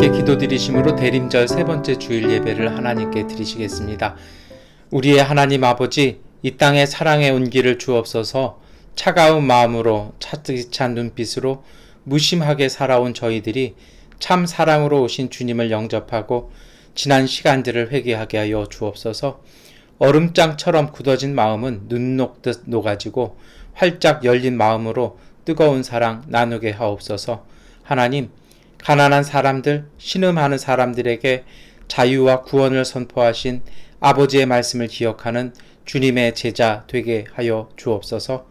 함께 기도드리심으로 대림절 세 번째 주일 예배를 하나님께 드리시겠습니다. 우리의 하나님 아버지, 이 땅에 사랑의 온기를 주옵소서. 차가운 마음으로 차디찬 눈빛으로 무심하게 살아온 저희들이 참 사랑으로 오신 주님을 영접하고 지난 시간들을 회개하게 하여 주옵소서. 얼음장처럼 굳어진 마음은 눈 녹듯 녹아지고 활짝 열린 마음으로 뜨거운 사랑 나누게 하옵소서. 하나님, 가난한 사람들, 신음하는 사람들에게 자유와 구원을 선포하신 아버지의 말씀을 기억하는 주님의 제자 되게 하여 주옵소서.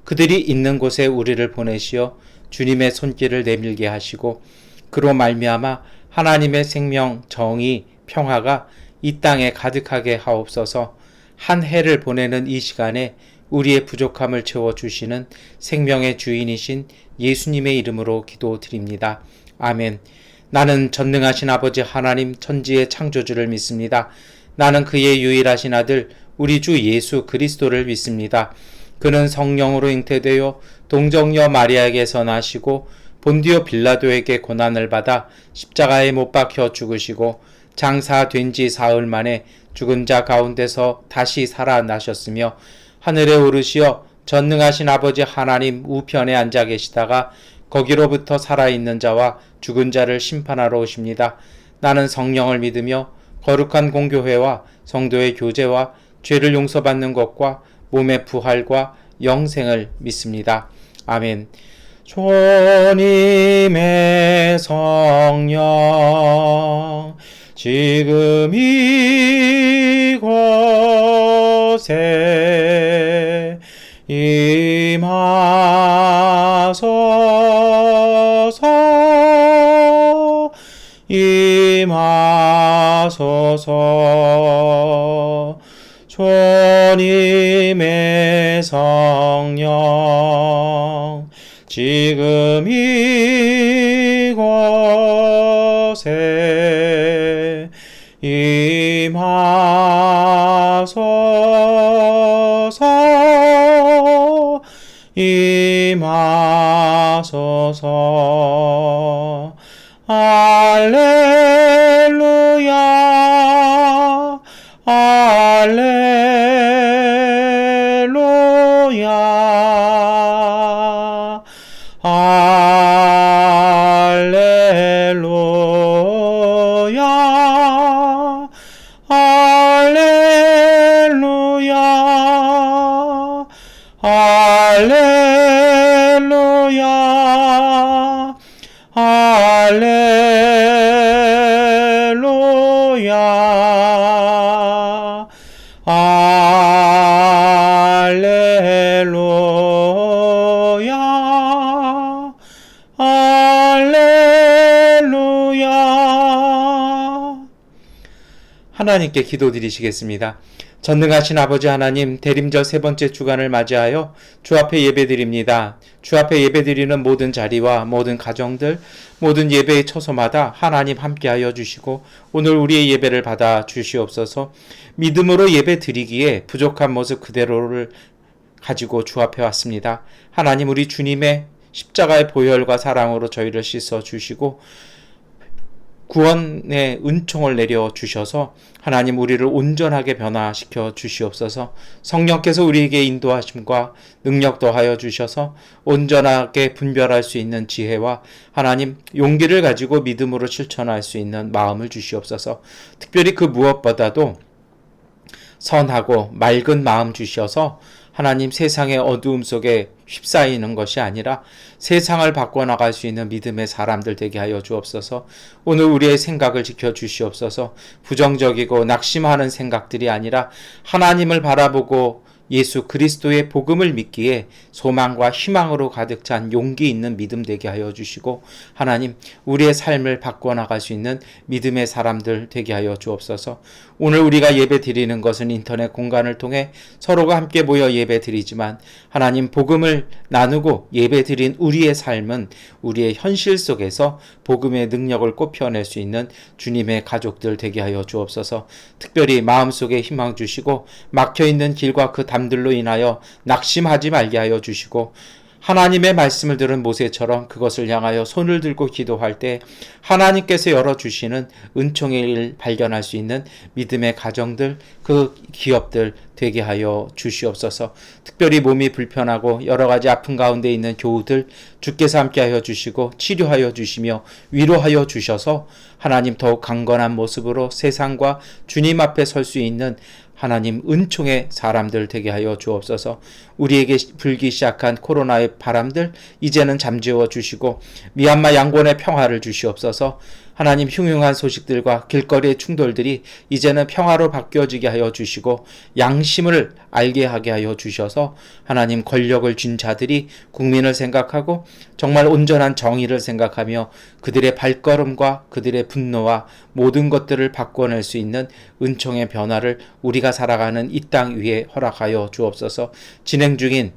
그들이 있는 곳에 우리를 보내시어 주님의 손길을 내밀게 하시고 그로 말미암아 하나님의 생명, 정의, 평화가 이 땅에 가득하게 하옵소서. 한 해를 보내는 이 시간에 우리의 부족함을 채워주시는 생명의 주인이신 예수님의 이름으로 기도드립니다. 아멘. 나는 전능하신 아버지 하나님 천지의 창조주를 믿습니다. 나는 그의 유일하신 아들 우리 주 예수 그리스도를 믿습니다. 그는 성령으로 잉태되어 동정녀 마리아에게서 나시고 본디오 빌라도에게 고난을 받아 십자가에 못 박혀 죽으시고 장사된 지 사흘 만에 죽은 자 가운데서 다시 살아나셨으며 하늘에 오르시어 전능하신 아버지 하나님 우편에 앉아 계시다가 거기로부터 살아있는 자와 죽은 자를 심판하러 오십니다. 나는 성령을 믿으며 거룩한 공교회와 성도의 교제와 죄를 용서받는 것과 몸의 부활과 영생을 믿습니다. 아멘. 주님의 성령 지금 이곳에 임하소서. 주님의 성령 지금 이곳에 임하소서. 할렐루야, 할렐루야, 할렐루야, 할렐루야, 할렐루야, 할렐루야, 할렐루야, 할렐루야. 하나님께 기도드리시겠습니다. 전능하신 아버지 하나님, 대림절 세 번째 주간을 맞이하여 주 앞에 예배드립니다. 주 앞에 예배드리는 모든 자리와 모든 가정들, 모든 예배의 처소마다 하나님 함께하여 주시고 오늘 우리의 예배를 받아 주시옵소서. 믿음으로 예배드리기에 부족한 모습 그대로를 가지고 주 앞에 왔습니다. 하나님, 우리 주님의 십자가의 보혈과 사랑으로 저희를 씻어 주시고 구원의 은총을 내려 주셔서 하나님 우리를 온전하게 변화시켜 주시옵소서. 성령께서 우리에게 인도하심과 능력 더하여 주셔서 온전하게 분별할 수 있는 지혜와 하나님 용기를 가지고 믿음으로 실천할 수 있는 마음을 주시옵소서. 특별히 그 무엇보다도 선하고 맑은 마음 주셔서 하나님 세상의 어두움 속에 휩싸이는 것이 아니라 세상을 바꿔나갈 수 있는 믿음의 사람들 되게 하여 주옵소서. 오늘 우리의 생각을 지켜주시옵소서. 부정적이고 낙심하는 생각들이 아니라 하나님을 바라보고 예수 그리스도의 복음을 믿기에 소망과 희망으로 가득 찬 용기 있는 믿음 되게 하여 주시고 하나님 우리의 삶을 바꿔나갈 수 있는 믿음의 사람들 되게 하여 주옵소서. 오늘 우리가 예배 드리는 것은 인터넷 공간을 통해 서로가 함께 모여 예배 드리지만 하나님 복음을 나누고 예배 드린 우리의 삶은 우리의 현실 속에서 복음의 능력을 꽃피워낼 수 있는 주님의 가족들 되게 하여 주옵소서. 특별히 마음속에 희망 주시고 막혀있는 길과 그 담들로 인하여 낙심하지 말게 하여 주시고 하나님의 말씀을 들은 모세처럼 그것을 향하여 손을 들고 기도할 때 하나님께서 열어주시는 은총의 일 발견할 수 있는 믿음의 가정들, 그 기업들 되게 하여 주시옵소서. 특별히 몸이 불편하고 여러 가지 아픈 가운데 있는 교우들 주께서 함께하여 주시고 치료하여 주시며 위로하여 주셔서 하나님 더욱 강건한 모습으로 세상과 주님 앞에 설 수 있는 하나님 은총의 사람들 되게 하여 주옵소서. 우리에게 불기 시작한 코로나의 바람들 이제는 잠재워 주시고 미얀마 양곤의 평화를 주시옵소서. 하나님 흉흉한 소식들과 길거리의 충돌들이 이제는 평화로 바뀌어지게 하여 주시고 양심을 알게 하게 하여 주셔서 하나님 권력을 쥔 자들이 국민을 생각하고 정말 온전한 정의를 생각하며 그들의 발걸음과 그들의 분노와 모든 것들을 바꿔낼 수 있는 은총의 변화를 우리가 살아가는 이 땅 위에 허락하여 주옵소서. 진행 중인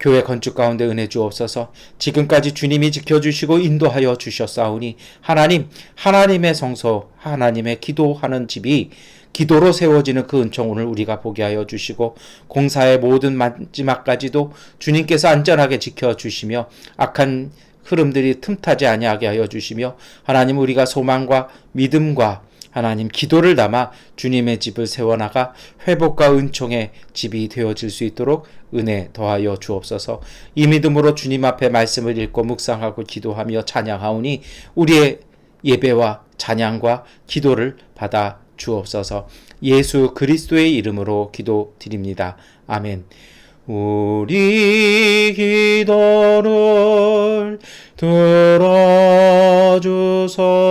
교회 건축 가운데 은혜 주옵소서. 지금까지 주님이 지켜주시고 인도하여 주셨사오니 하나님의 성소, 하나님의 기도하는 집이 기도로 세워지는 그 은총 오늘 우리가 보게 하여 주시고 공사의 모든 마지막까지도 주님께서 안전하게 지켜주시며 악한 흐름들이 틈타지 아니하게 하여 주시며 하나님 우리가 소망과 믿음과 하나님 기도를 담아 주님의 집을 세워나가 회복과 은총의 집이 되어질 수 있도록 은혜 더하여 주옵소서. 이 믿음으로 주님 앞에 말씀을 읽고 묵상하고 기도하며 찬양하오니 우리의 예배와 찬양과 기도를 받아 주옵소서. 예수 그리스도의 이름으로 기도드립니다. 아멘. 우리 기도를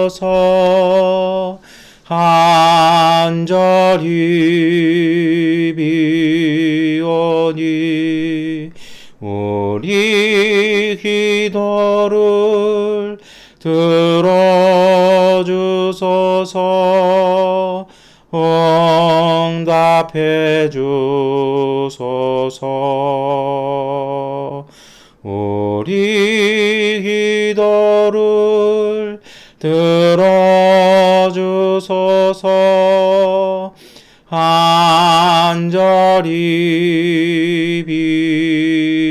들어주소서. 간절히 비오니 우리 기도를 들어주소서. 응답해 주소서. 우리 기도를 들어주소서. 간절히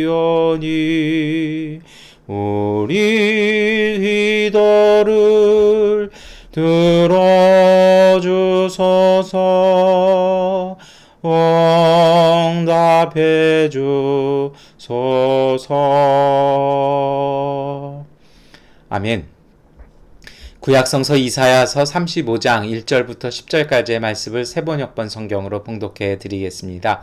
비오니 우리 기도를 들어주소서. 응답해 주소서. 아멘. 구약성서 이사야서 35장 1절부터 10절까지의 말씀을 세번역번 성경으로 봉독해 드리겠습니다.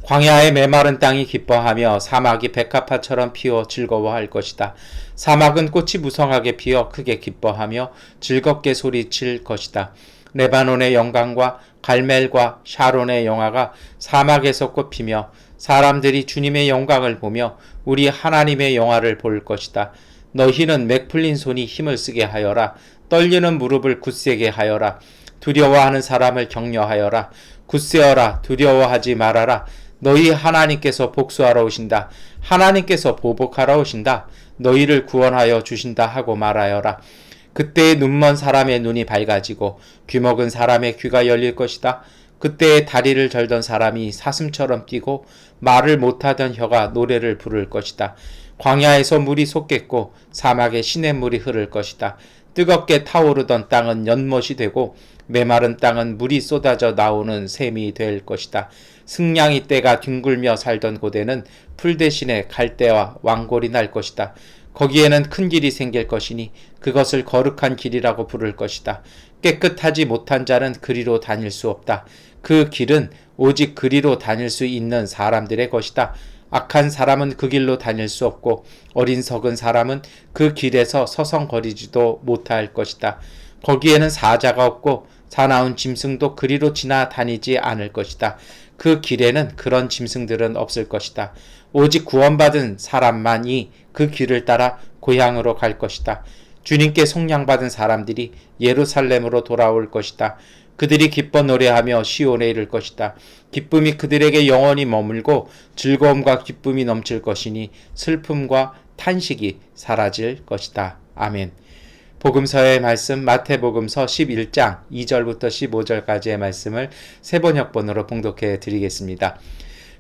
광야의 메마른 땅이 기뻐하며 사막이 백합화처럼 피어 즐거워할 것이다. 사막은 꽃이 무성하게 피어 크게 기뻐하며 즐겁게 소리칠 것이다. 레바논의 영광과 갈멜과 샤론의 영화가 사막에서 꽃피며 사람들이 주님의 영광을 보며 우리 하나님의 영화를 볼 것이다. 너희는 맥 풀린 손이 힘을 쓰게 하여라. 떨리는 무릎을 굳세게 하여라. 두려워하는 사람을 격려하여라. 굳세어라. 두려워하지 말아라. 너희 하나님께서 복수하러 오신다. 하나님께서 보복하러 오신다. 너희를 구원하여 주신다 하고 말하여라. 그때에 눈먼 사람의 눈이 밝아지고 귀먹은 사람의 귀가 열릴 것이다. 그때에 다리를 절던 사람이 사슴처럼 뛰고 말을 못하던 혀가 노래를 부를 것이다. 광야에서 물이 솟겠고 사막에 시냇물이 흐를 것이다. 뜨겁게 타오르던 땅은 연못이 되고 메마른 땅은 물이 쏟아져 나오는 샘이 될 것이다. 승냥이 떼가 뒹굴며 살던 곳에는 풀 대신에 갈대와 왕골이 날 것이다. 거기에는 큰 길이 생길 것이니 그것을 거룩한 길이라고 부를 것이다. 깨끗하지 못한 자는 그리로 다닐 수 없다. 그 길은 오직 그리로 다닐 수 있는 사람들의 것이다. 악한 사람은 그 길로 다닐 수 없고 어린석은 사람은 그 길에서 서성거리지도 못할 것이다. 거기에는 사자가 없고 사나운 짐승도 그리로 지나다니지 않을 것이다. 그 길에는 그런 짐승들은 없을 것이다. 오직 구원받은 사람만이 그 길을 따라 고향으로 갈 것이다. 주님께 속량받은 사람들이 예루살렘으로 돌아올 것이다. 그들이 기뻐 노래하며 시온에 이를 것이다. 기쁨이 그들에게 영원히 머물고 즐거움과 기쁨이 넘칠 것이니 슬픔과 탄식이 사라질 것이다. 아멘. 복음서의 말씀 마태복음서 11장 2절부터 15절까지의 말씀을 세번역번으로 봉독해 드리겠습니다.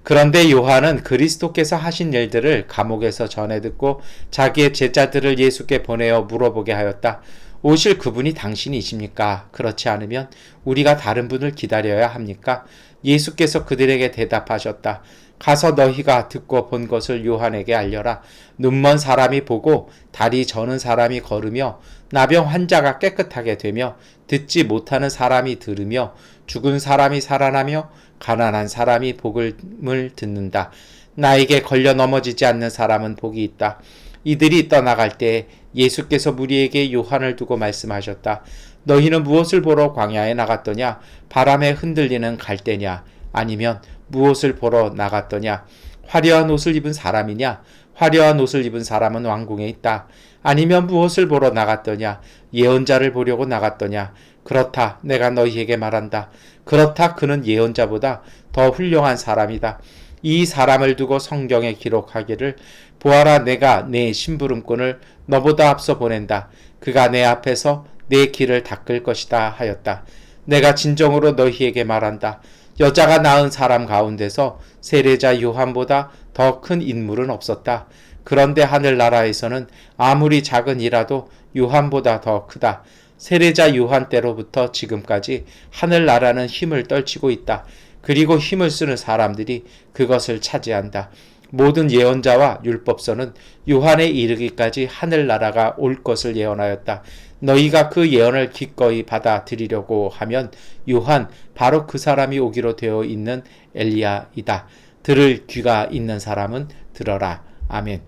그런데 요한은 그리스도께서 하신 일들을 감옥에서 전해 듣고 자기의 제자들을 예수께 보내어 물어보게 하였다. 오실 그분이 당신이십니까? 그렇지 않으면 우리가 다른 분을 기다려야 합니까? 예수께서 그들에게 대답하셨다. 가서 너희가 듣고 본 것을 요한에게 알려라. 눈먼 사람이 보고 다리 저는 사람이 걸으며 나병 환자가 깨끗하게 되며 듣지 못하는 사람이 들으며 죽은 사람이 살아나며 가난한 사람이 복음을 듣는다. 나에게 걸려 넘어지지 않는 사람은 복이 있다. 이들이 떠나갈 때 예수께서 무리에게 요한을 두고 말씀하셨다. 너희는 무엇을 보러 광야에 나갔더냐? 바람에 흔들리는 갈대냐? 아니면 무엇을 보러 나갔더냐? 화려한 옷을 입은 사람이냐? 화려한 옷을 입은 사람은 왕궁에 있다. 아니면 무엇을 보러 나갔더냐? 예언자를 보려고 나갔더냐? 그렇다. 내가 너희에게 말한다. 그렇다. 그는 예언자보다 더 훌륭한 사람이다. 이 사람을 두고 성경에 기록하기를 보아라 내가 내 심부름꾼을 너보다 앞서 보낸다. 그가 내 앞에서 내 길을 닦을 것이다 하였다. 내가 진정으로 너희에게 말한다. 여자가 낳은 사람 가운데서 세례자 요한보다 더 큰 인물은 없었다. 그런데 하늘나라에서는 아무리 작은 이라도 요한보다 더 크다. 세례자 요한 때로부터 지금까지 하늘나라는 힘을 떨치고 있다. 그리고 힘을 쓰는 사람들이 그것을 차지한다. 모든 예언자와 율법서는 요한에 이르기까지 하늘나라가 올 것을 예언하였다. 너희가 그 예언을 기꺼이 받아들이려고 하면 요한 바로 그 사람이 오기로 되어 있는 엘리야이다. 들을 귀가 있는 사람은 들어라. 아멘.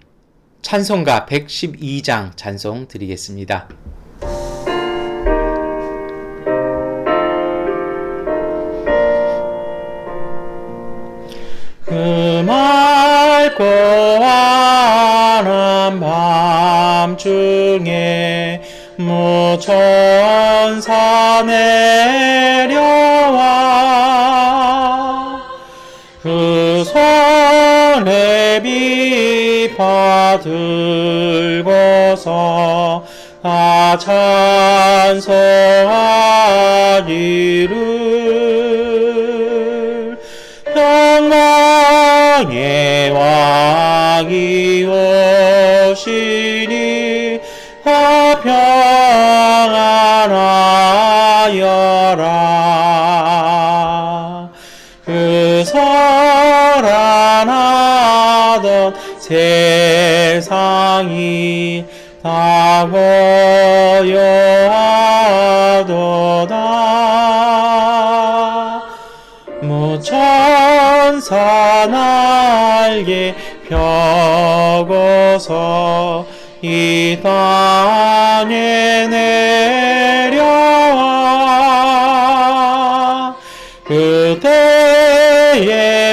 찬송가 112장 찬송 드리겠습니다. 그 맑고 환한 밤중에 무천사 내려와 그 손에 비파 들고서 찬송하기를 평강의 왕이 오시니 평안하여라. 그 설안하던 세상이 다 고요하도다. 무천사 날개 펴고서 이 땅에 내려와 그때에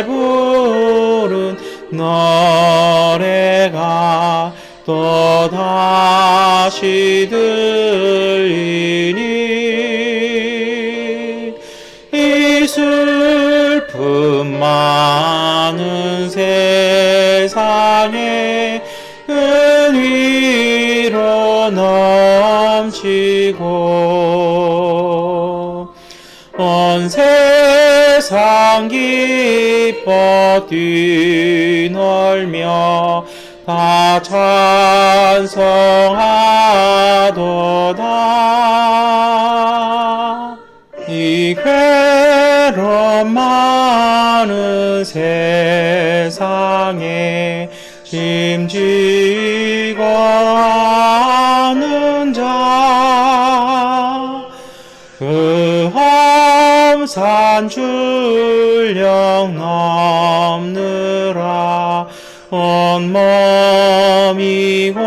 부른 노래가 또다시 들리니 이 슬픔 많은 세상에 은위로 넘치고 온 세상 기뻐 뛰놀며 다 찬송하도다. 이 괴로움 많은 세상에 짐지고 하는 자 그 험산 출령 넘느라 온몸이 고하나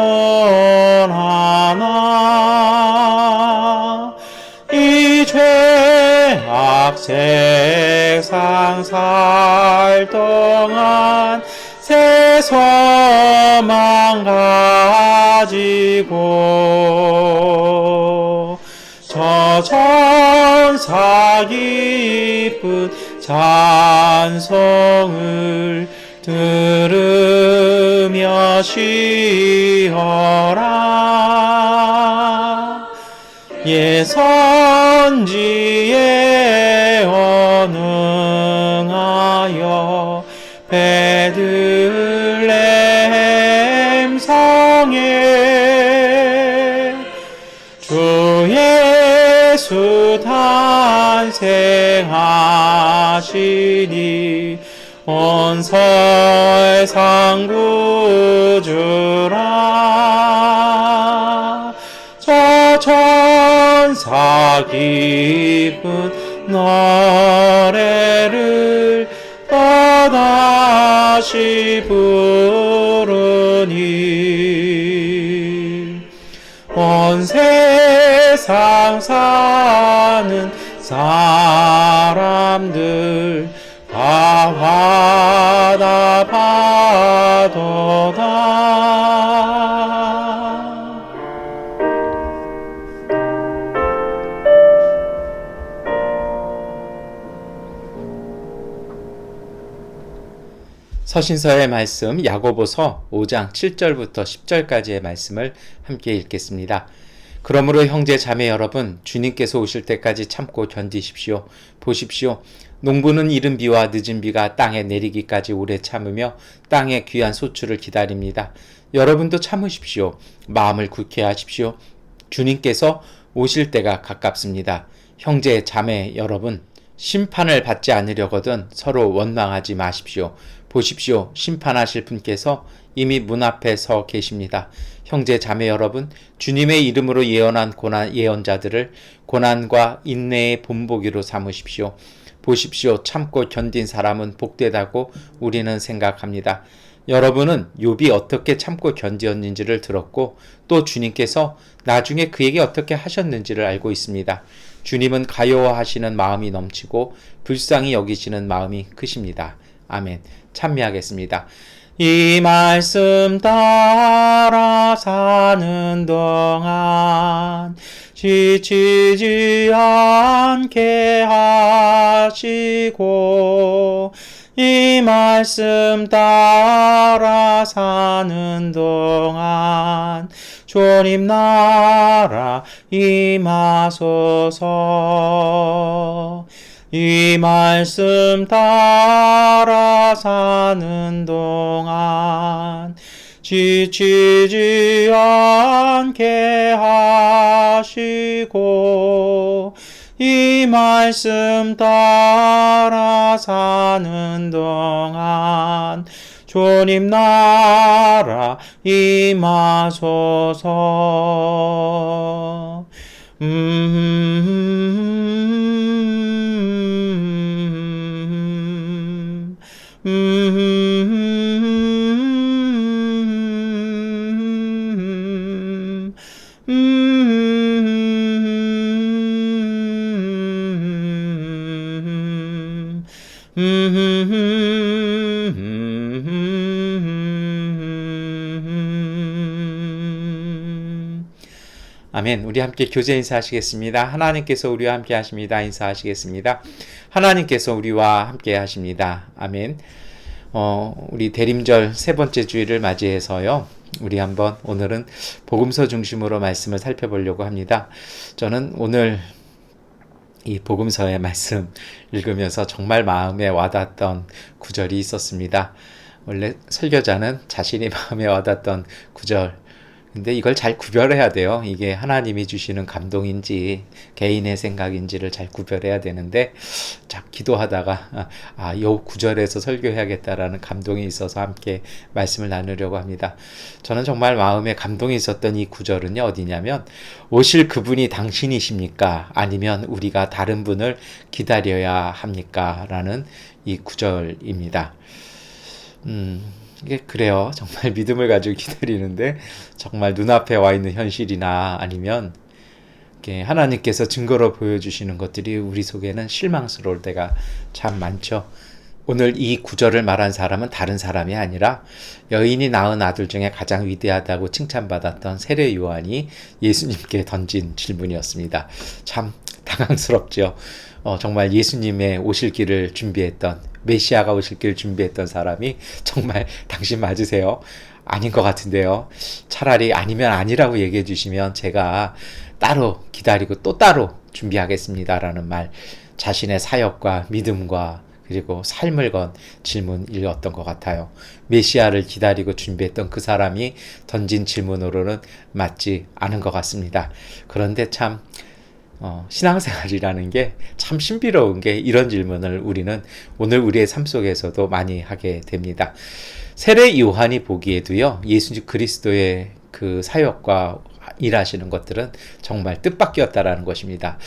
이 죄악 세상 살 동안 새 소망 가지고 저 천사 기쁜 찬송을 들으며 쉬어라. 예선지에 언응하여 베들레헴 성에 주 예수 탄생하시니 온 세상 구주라. 저 천사 기쁜 노래를 또다시 부르니 온 세상 사는 사람들 다 화답하도다. 서신서의 말씀 야고보서 5장 7절부터 10절까지의 말씀을 함께 읽겠습니다. 그러므로 형제 자매 여러분, 주님께서 오실 때까지 참고 견디십시오. 보십시오. 농부는 이른 비와 늦은 비가 땅에 내리기까지 오래 참으며 땅의 귀한 소출을 기다립니다. 여러분도 참으십시오. 마음을 굳게 하십시오. 주님께서 오실 때가 가깝습니다. 형제 자매 여러분, 심판을 받지 않으려거든 서로 원망하지 마십시오. 보십시오. 심판하실 분께서 이미 문 앞에 서 계십니다. 형제 자매 여러분, 주님의 이름으로 예언한 예언자들을 고난과 인내의 본보기로 삼으십시오. 보십시오. 참고 견딘 사람은 복되다고 우리는 생각합니다. 여러분은 욥이 어떻게 참고 견디었는지를 들었고 또 주님께서 나중에 그에게 어떻게 하셨는지를 알고 있습니다. 주님은 가여워하시는 마음이 넘치고 불쌍히 여기시는 마음이 크십니다. 아멘. 찬미하겠습니다. 이 말씀 따라 사는 동안 지치지 않게 하시고 이 말씀 따라 사는 동안 주님 나라 임하소서. 이 말씀 따라 사는 동안 지치지 않게 하시고 이 말씀 따라 사는 동안 주님 나라 임하소서. 아멘. 우리 함께 교제 인사하시겠습니다. 하나님께서 우리와 함께 하십니다. 인사하시겠습니다. 하나님께서 우리와 함께 하십니다. 아멘. 우리 대림절 세 번째 주일을 맞이해서요. 우리 한번 오늘은 복음서 중심으로 말씀을 살펴보려고 합니다. 저는 오늘 이 복음서의 말씀 읽으면서 정말 마음에 와닿았던 구절이 있었습니다. 원래 설교자는 자신이 마음에 와닿았던 구절, 근데 이걸 잘 구별해야 돼요. 이게 하나님이 주시는 감동인지 개인의 생각인지를 잘 구별해야 되는데 기도하다가 요 구절에서 설교해야겠다라는 감동이 있어서 함께 말씀을 나누려고 합니다. 저는 정말 마음에 감동이 있었던 이 구절은요, 어디냐면 오실 그분이 당신이십니까? 아니면 우리가 다른 분을 기다려야 합니까? 라는 이 구절입니다. 이게 그래요. 정말 믿음을 가지고 기다리는데 정말 눈앞에 와 있는 현실이나 아니면 하나님께서 증거로 보여주시는 것들이 우리 속에는 실망스러울 때가 참 많죠. 오늘 이 구절을 말한 사람은 다른 사람이 아니라 여인이 낳은 아들 중에 가장 위대하다고 칭찬받았던 세례 요한이 예수님께 던진 질문이었습니다. 참 당황스럽죠. 정말 예수님의 오실 길을 준비했던, 메시아가 오실 길을 준비했던 사람이 정말 당신 맞으세요? 아닌 것 같은데요. 차라리 아니면 아니라고 얘기해 주시면 제가 따로 기다리고 또 따로 준비하겠습니다라는 말, 자신의 사역과 믿음과 그리고 삶을 건 질문이었던 것 같아요. 메시아를 기다리고 준비했던 그 사람이 던진 질문으로는 맞지 않은 것 같습니다. 그런데 참 신앙생활이라는 게 참 신비로운 게 이런 질문을 우리는 오늘 우리의 삶 속에서도 많이 하게 됩니다. 세례 요한이 보기에도요, 예수 그리스도의 그 사역과 일하시는 것들은 정말 뜻밖이었다라는 것입니다.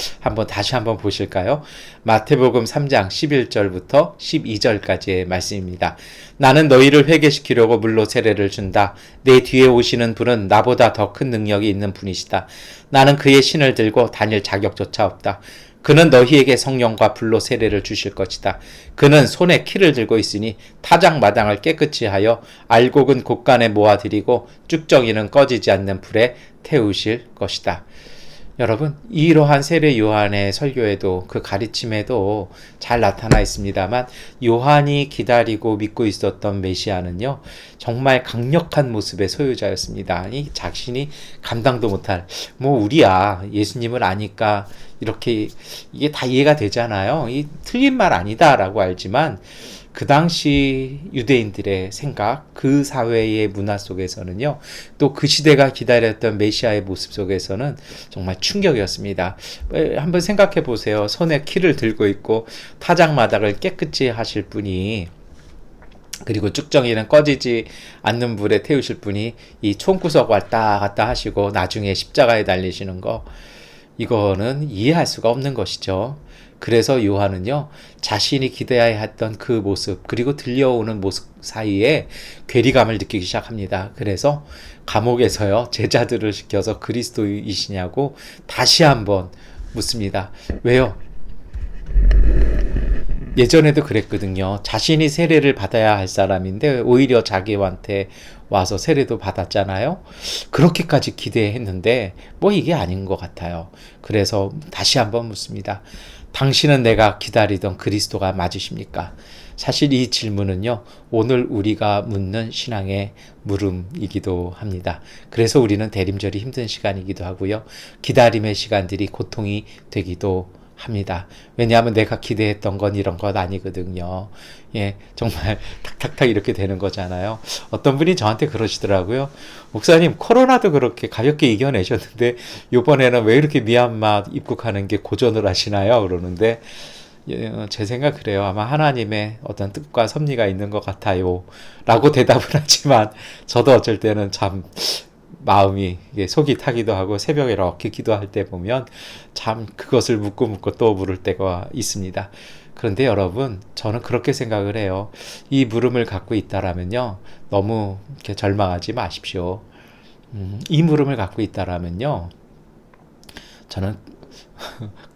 다시 한번 보실까요? 마태복음 3장 11절부터 12절까지의 말씀입니다. 나는 너희를 회개시키려고 물로 세례를 준다. 내 뒤에 오시는 분은 나보다 더 큰 능력이 있는 분이시다. 나는 그의 신을 들고 다닐 자격조차 없다. 그는 너희에게 성령과 불로 세례를 주실 것이다. 그는 손에 키를 들고 있으니 타작마당을 깨끗이 하여 알곡은 곳간에 모아들이고 쭉정이는 꺼지지 않는 불에 태우실 것이다. 여러분, 이러한 세례 요한의 설교에도 그 가르침에도 잘 나타나 있습니다만, 요한이 기다리고 믿고 있었던 메시아는요, 정말 강력한 모습의 소유자였습니다. 이 자신이 감당도 못할, 우리야 예수님을 아니까 이렇게 이게 다 이해가 되잖아요. 이 틀린 말 아니다라고 알지만 그 당시 유대인들의 생각, 그 사회의 문화 속에서는요, 또 그 시대가 기다렸던 메시아의 모습 속에서는 정말 충격이었습니다. 한번 생각해 보세요. 손에 키를 들고 있고 타작마당을 깨끗이 하실 분이, 그리고 쭉정이는 꺼지지 않는 불에 태우실 분이 이 총구석 왔다 갔다 하시고 나중에 십자가에 달리시는 거, 이거는 이해할 수가 없는 것이죠. 그래서 요한은요, 자신이 기대해야 했던 그 모습, 그리고 들려오는 모습 사이에 괴리감을 느끼기 시작합니다. 그래서 감옥에서요, 제자들을 시켜서 그리스도이시냐고 다시 한번 묻습니다. 왜요? 예전에도 그랬거든요. 자신이 세례를 받아야 할 사람인데 오히려 자기한테 와서 세례도 받았잖아요. 그렇게까지 기대했는데 이게 아닌 것 같아요. 그래서 다시 한번 묻습니다. 당신은 내가 기다리던 그리스도가 맞으십니까? 사실 이 질문은요, 오늘 우리가 묻는 신앙의 물음이기도 합니다. 그래서 우리는 대림절이 힘든 시간이기도 하고요, 기다림의 시간들이 고통이 되기도 합니다. 왜냐하면 내가 기대했던 건 이런 것 아니거든요. 정말 탁탁탁 이렇게 되는 거잖아요. 어떤 분이 저한테 그러시더라고요. 목사님, 코로나도 그렇게 가볍게 이겨내셨는데 이번에는 왜 이렇게 미얀마 입국하는 게 고전을 하시나요? 그러는데 제 생각 그래요. 아마 하나님의 어떤 뜻과 섭리가 있는 것 같아요. 라고 대답을 하지만 저도 어쩔 때는 참 마음이 속이 타기도 하고 새벽에 이렇게 기도할 때 보면 참 그것을 묻고 또 물을 때가 있습니다. 그런데 여러분, 저는 그렇게 생각을 해요. 이 물음을 갖고 있다라면요, 너무 이렇게 절망하지 마십시오. 이 물음을 갖고 있다라면요, 저는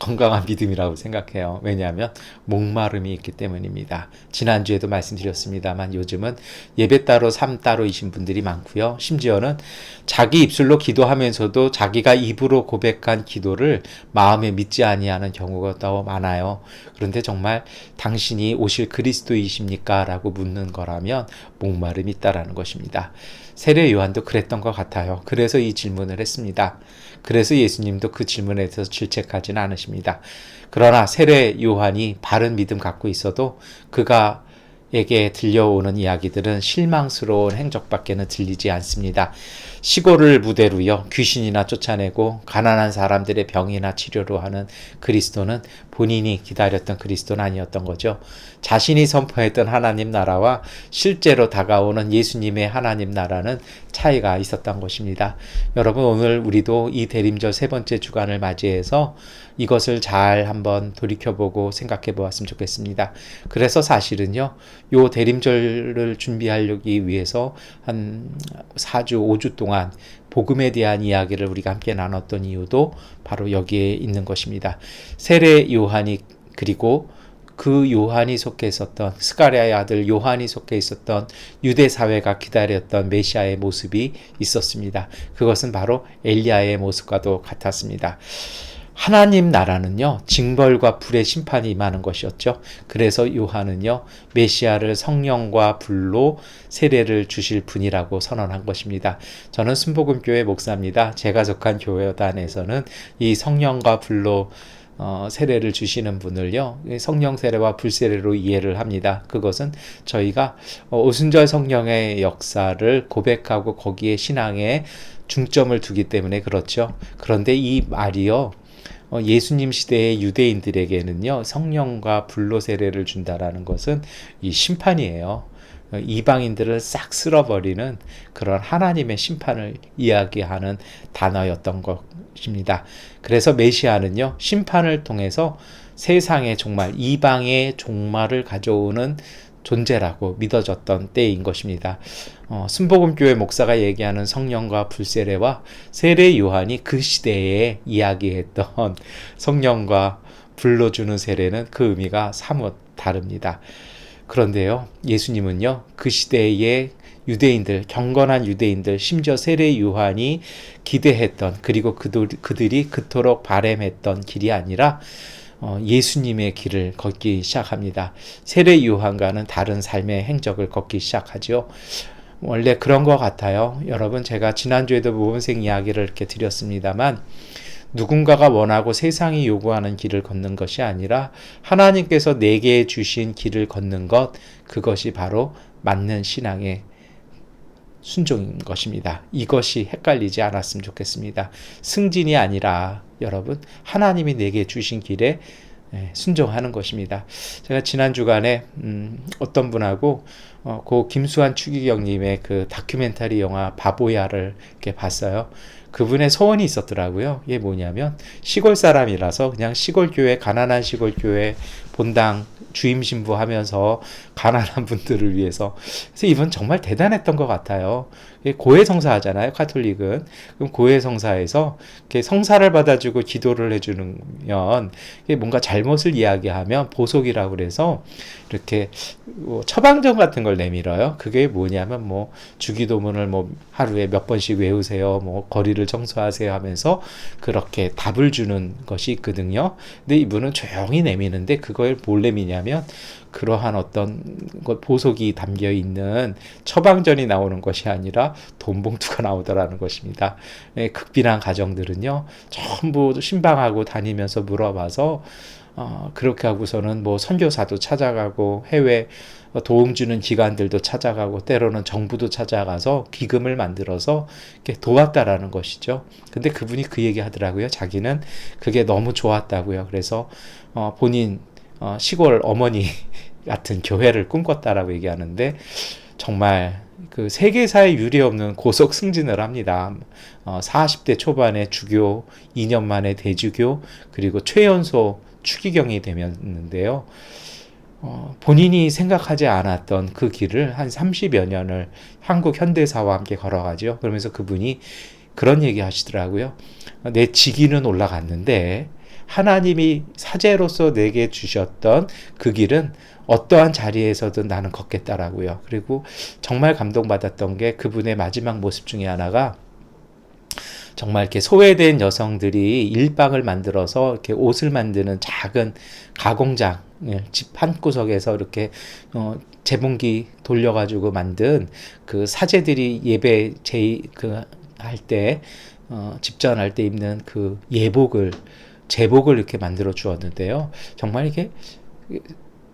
건강한 믿음이라고 생각해요. 왜냐하면 목마름이 있기 때문입니다. 지난주에도 말씀드렸습니다만 요즘은 예배 따로 삶 따로이신 분들이 많고요. 심지어는 자기 입술로 기도하면서도 자기가 입으로 고백한 기도를 마음에 믿지 아니하는 경우가 더 많아요. 그런데 정말 당신이 오실 그리스도이십니까? 라고 묻는 거라면 목마름이 있다라는 것입니다. 세례 요한도 그랬던 것 같아요. 그래서 이 질문을 했습니다. 그래서 예수님도 그 질문에 대해서 질책하지는 않으십니다. 그러나 세례 요한이 바른 믿음 갖고 있어도 그가에게 들려오는 이야기들은 실망스러운 행적밖에는 들리지 않습니다. 시골을 무대로요, 귀신이나 쫓아내고 가난한 사람들의 병이나 치료로 하는 그리스도는 본인이 기다렸던 그리스도는 아니었던 거죠. 자신이 선포했던 하나님 나라와 실제로 다가오는 예수님의 하나님 나라는 차이가 있었던 것입니다. 여러분, 오늘 우리도 이 대림절 세 번째 주간을 맞이해서 이것을 잘 한번 돌이켜보고 생각해 보았으면 좋겠습니다. 그래서 사실은요, 요 대림절을 준비하기 위해서 한 4주, 5주 동안 복음에 대한 이야기를 우리가 함께 나눴던 이유도 바로 여기에 있는 것입니다. 세례 요한이, 그리고 그 요한이 속해 있었던, 스가랴의 아들 요한이 속해 있었던 유대 사회가 기다렸던 메시아의 모습이 있었습니다. 그것은 바로 엘리야의 모습과도 같았습니다. 하나님 나라는요, 징벌과 불의 심판이 임하는 것이었죠. 그래서 요한은요, 메시아를 성령과 불로 세례를 주실 분이라고 선언한 것입니다. 저는 순복음교회 목사입니다. 제가 속한 교회단에서는 이 성령과 불로 세례를 주시는 분을요, 성령 세례와 불세례로 이해를 합니다. 그것은 저희가 오순절 성령의 역사를 고백하고 거기에 신앙에 중점을 두기 때문에 그렇죠. 그런데 이 말이요, 예수님 시대의 유대인들에게는요, 성령과 불로 세례를 준다라는 것은 이 심판이에요. 이방인들을 싹 쓸어버리는 그런 하나님의 심판을 이야기하는 단어였던 것입니다. 그래서 메시아는요, 심판을 통해서 세상에 정말 이방의 종말을 가져오는 존재라고 믿어졌던 때인 것입니다. 순복음교회 목사가 얘기하는 성령과 불세례와 세례 요한이 그 시대에 이야기했던 성령과 불로 주는 세례는 그 의미가 사뭇 다릅니다. 그런데요, 예수님은요, 그 시대의 유대인들, 경건한 유대인들, 심지어 세례 요한이 기대했던, 그리고 그들이 그토록 바람했던 길이 아니라 예수님의 길을 걷기 시작합니다. 세례 요한과는 다른 삶의 행적을 걷기 시작하죠. 원래 그런 것 같아요. 여러분, 제가 지난주에도 모범생 이야기를 이렇게 드렸습니다만, 누군가가 원하고 세상이 요구하는 길을 걷는 것이 아니라 하나님께서 내게 주신 길을 걷는 것, 그것이 바로 맞는 신앙의 순종인 것입니다. 이것이 헷갈리지 않았으면 좋겠습니다. 승진이 아니라 여러분, 하나님이 내게 주신 길에 순종하는 것입니다. 제가 지난 주간에 어떤 분하고 고 김수환 추기경님의 그 다큐멘터리 영화 바보야를 이렇게 봤어요. 그분의 소원이 있었더라고요. 이게 뭐냐면 시골 사람이라서 그냥 시골교회, 가난한 시골교회 본당 주임 신부 하면서 가난한 분들을 위해서. 그래서 이분 정말 대단했던 것 같아요. 고해 성사 하잖아요, 카톨릭은. 그럼 고해 성사에서 이렇게 성사를 받아주고 기도를 해주면 뭔가 잘못을 이야기하면 보속이라고 그래서 이렇게 처방전 같은 걸 내밀어요. 그게 뭐냐면 주기도문을 하루에 몇 번씩 외우세요, 거리를 청소하세요 하면서 그렇게 답을 주는 것이 있거든요. 근데 이분은 조용히 내미는데 그걸 뭘 내미냐면 그러한 어떤 보석이 담겨 있는 처방전이 나오는 것이 아니라 돈 봉투가 나오더라는 것입니다. 극빈한 가정들은요, 전부 신방하고 다니면서 물어봐서 그렇게 하고서는 선교사도 찾아가고 해외 도움 주는 기관들도 찾아가고 때로는 정부도 찾아가서 기금을 만들어서 이렇게 도왔다라는 것이죠. 근데 그분이 그 얘기 하더라고요. 자기는 그게 너무 좋았다고요. 그래서 본인 시골 어머니 같은 교회를 꿈꿨다라고 얘기하는데, 정말 그 세계사에 유례없는 고속 승진을 합니다. 40대 초반에 주교, 2년 만에 대주교, 그리고 최연소 추기경이 되었는데요. 본인이 생각하지 않았던 그 길을 한 30여 년을 한국 현대사와 함께 걸어가죠. 그러면서 그분이 그런 얘기 하시더라고요. 내 직위는 올라갔는데 하나님이 사제로서 내게 주셨던 그 길은 어떠한 자리에서든 나는 걷겠다라고요. 그리고 정말 감동받았던 게 그분의 마지막 모습 중에 하나가, 정말 이렇게 소외된 여성들이 일방을 만들어서 이렇게 옷을 만드는 작은 가공장, 집 한 구석에서 이렇게 재봉기 돌려가지고 만든 그 사제들이 예배 할 때 집전할 때 입는 그 제복을 이렇게 만들어 주었는데요. 정말 이게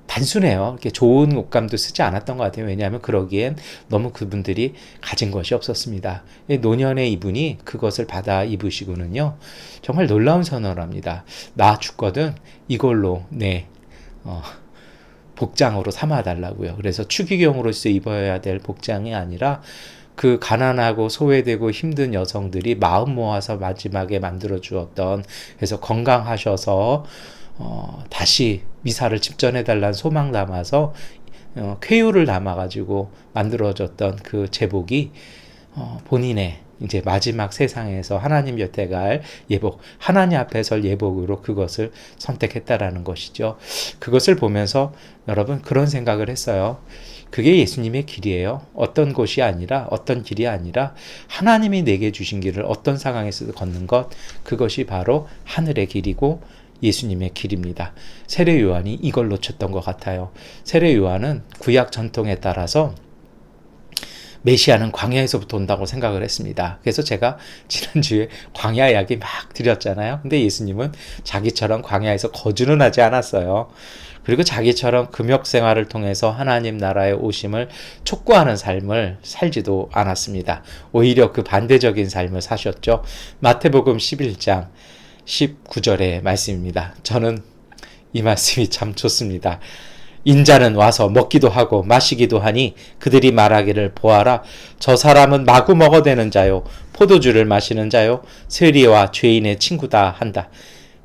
단순해요. 이렇게 좋은 옷감도 쓰지 않았던 것 같아요. 왜냐하면 그러기엔 너무 그분들이 가진 것이 없었습니다. 노년의 이분이 그것을 받아 입으시고는요, 정말 놀라운 선언을 합니다. 나 죽거든 이걸로 내 복장으로 삼아달라고요. 그래서 추기경으로서 입어야 될 복장이 아니라 그 가난하고 소외되고 힘든 여성들이 마음 모아서 마지막에 만들어 주었던, 그래서 건강하셔서 다시 미사를 집전해달라는 소망 담아서 쾌유를 담아가지고 만들어졌던 그 제복이 본인의 이제 마지막 세상에서 하나님 곁에 갈 예복, 하나님 앞에 설 예복으로 그것을 선택했다라는 것이죠. 그것을 보면서 여러분 그런 생각을 했어요. 그게 예수님의 길이에요. 어떤 곳이 아니라, 어떤 길이 아니라 하나님이 내게 주신 길을 어떤 상황에서도 걷는 것, 그것이 바로 하늘의 길이고 예수님의 길입니다. 세례 요한이 이걸 놓쳤던 것 같아요. 세례 요한은 구약 전통에 따라서 메시아는 광야에서부터 온다고 생각을 했습니다. 그래서 제가 지난주에 광야 이야기 막 드렸잖아요. 근데 예수님은 자기처럼 광야에서 거주는 하지 않았어요. 그리고 자기처럼 금욕 생활을 통해서 하나님 나라의 오심을 촉구하는 삶을 살지도 않았습니다. 오히려 그 반대적인 삶을 사셨죠. 마태복음 11장 19절의 말씀입니다. 저는 이 말씀이 참 좋습니다. 인자는 와서 먹기도 하고 마시기도 하니 그들이 말하기를 보아라, 저 사람은 마구 먹어대는 자요 포도주를 마시는 자요 세리와 죄인의 친구다 한다.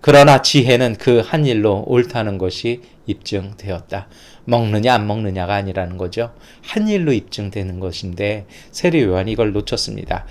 그러나 지혜는 그 한 일로 옳다는 것이 입증되었다. 먹느냐 안 먹느냐가 아니라는 거죠. 한 일로 입증되는 것인데 세리 요한이 이걸 놓쳤습니다.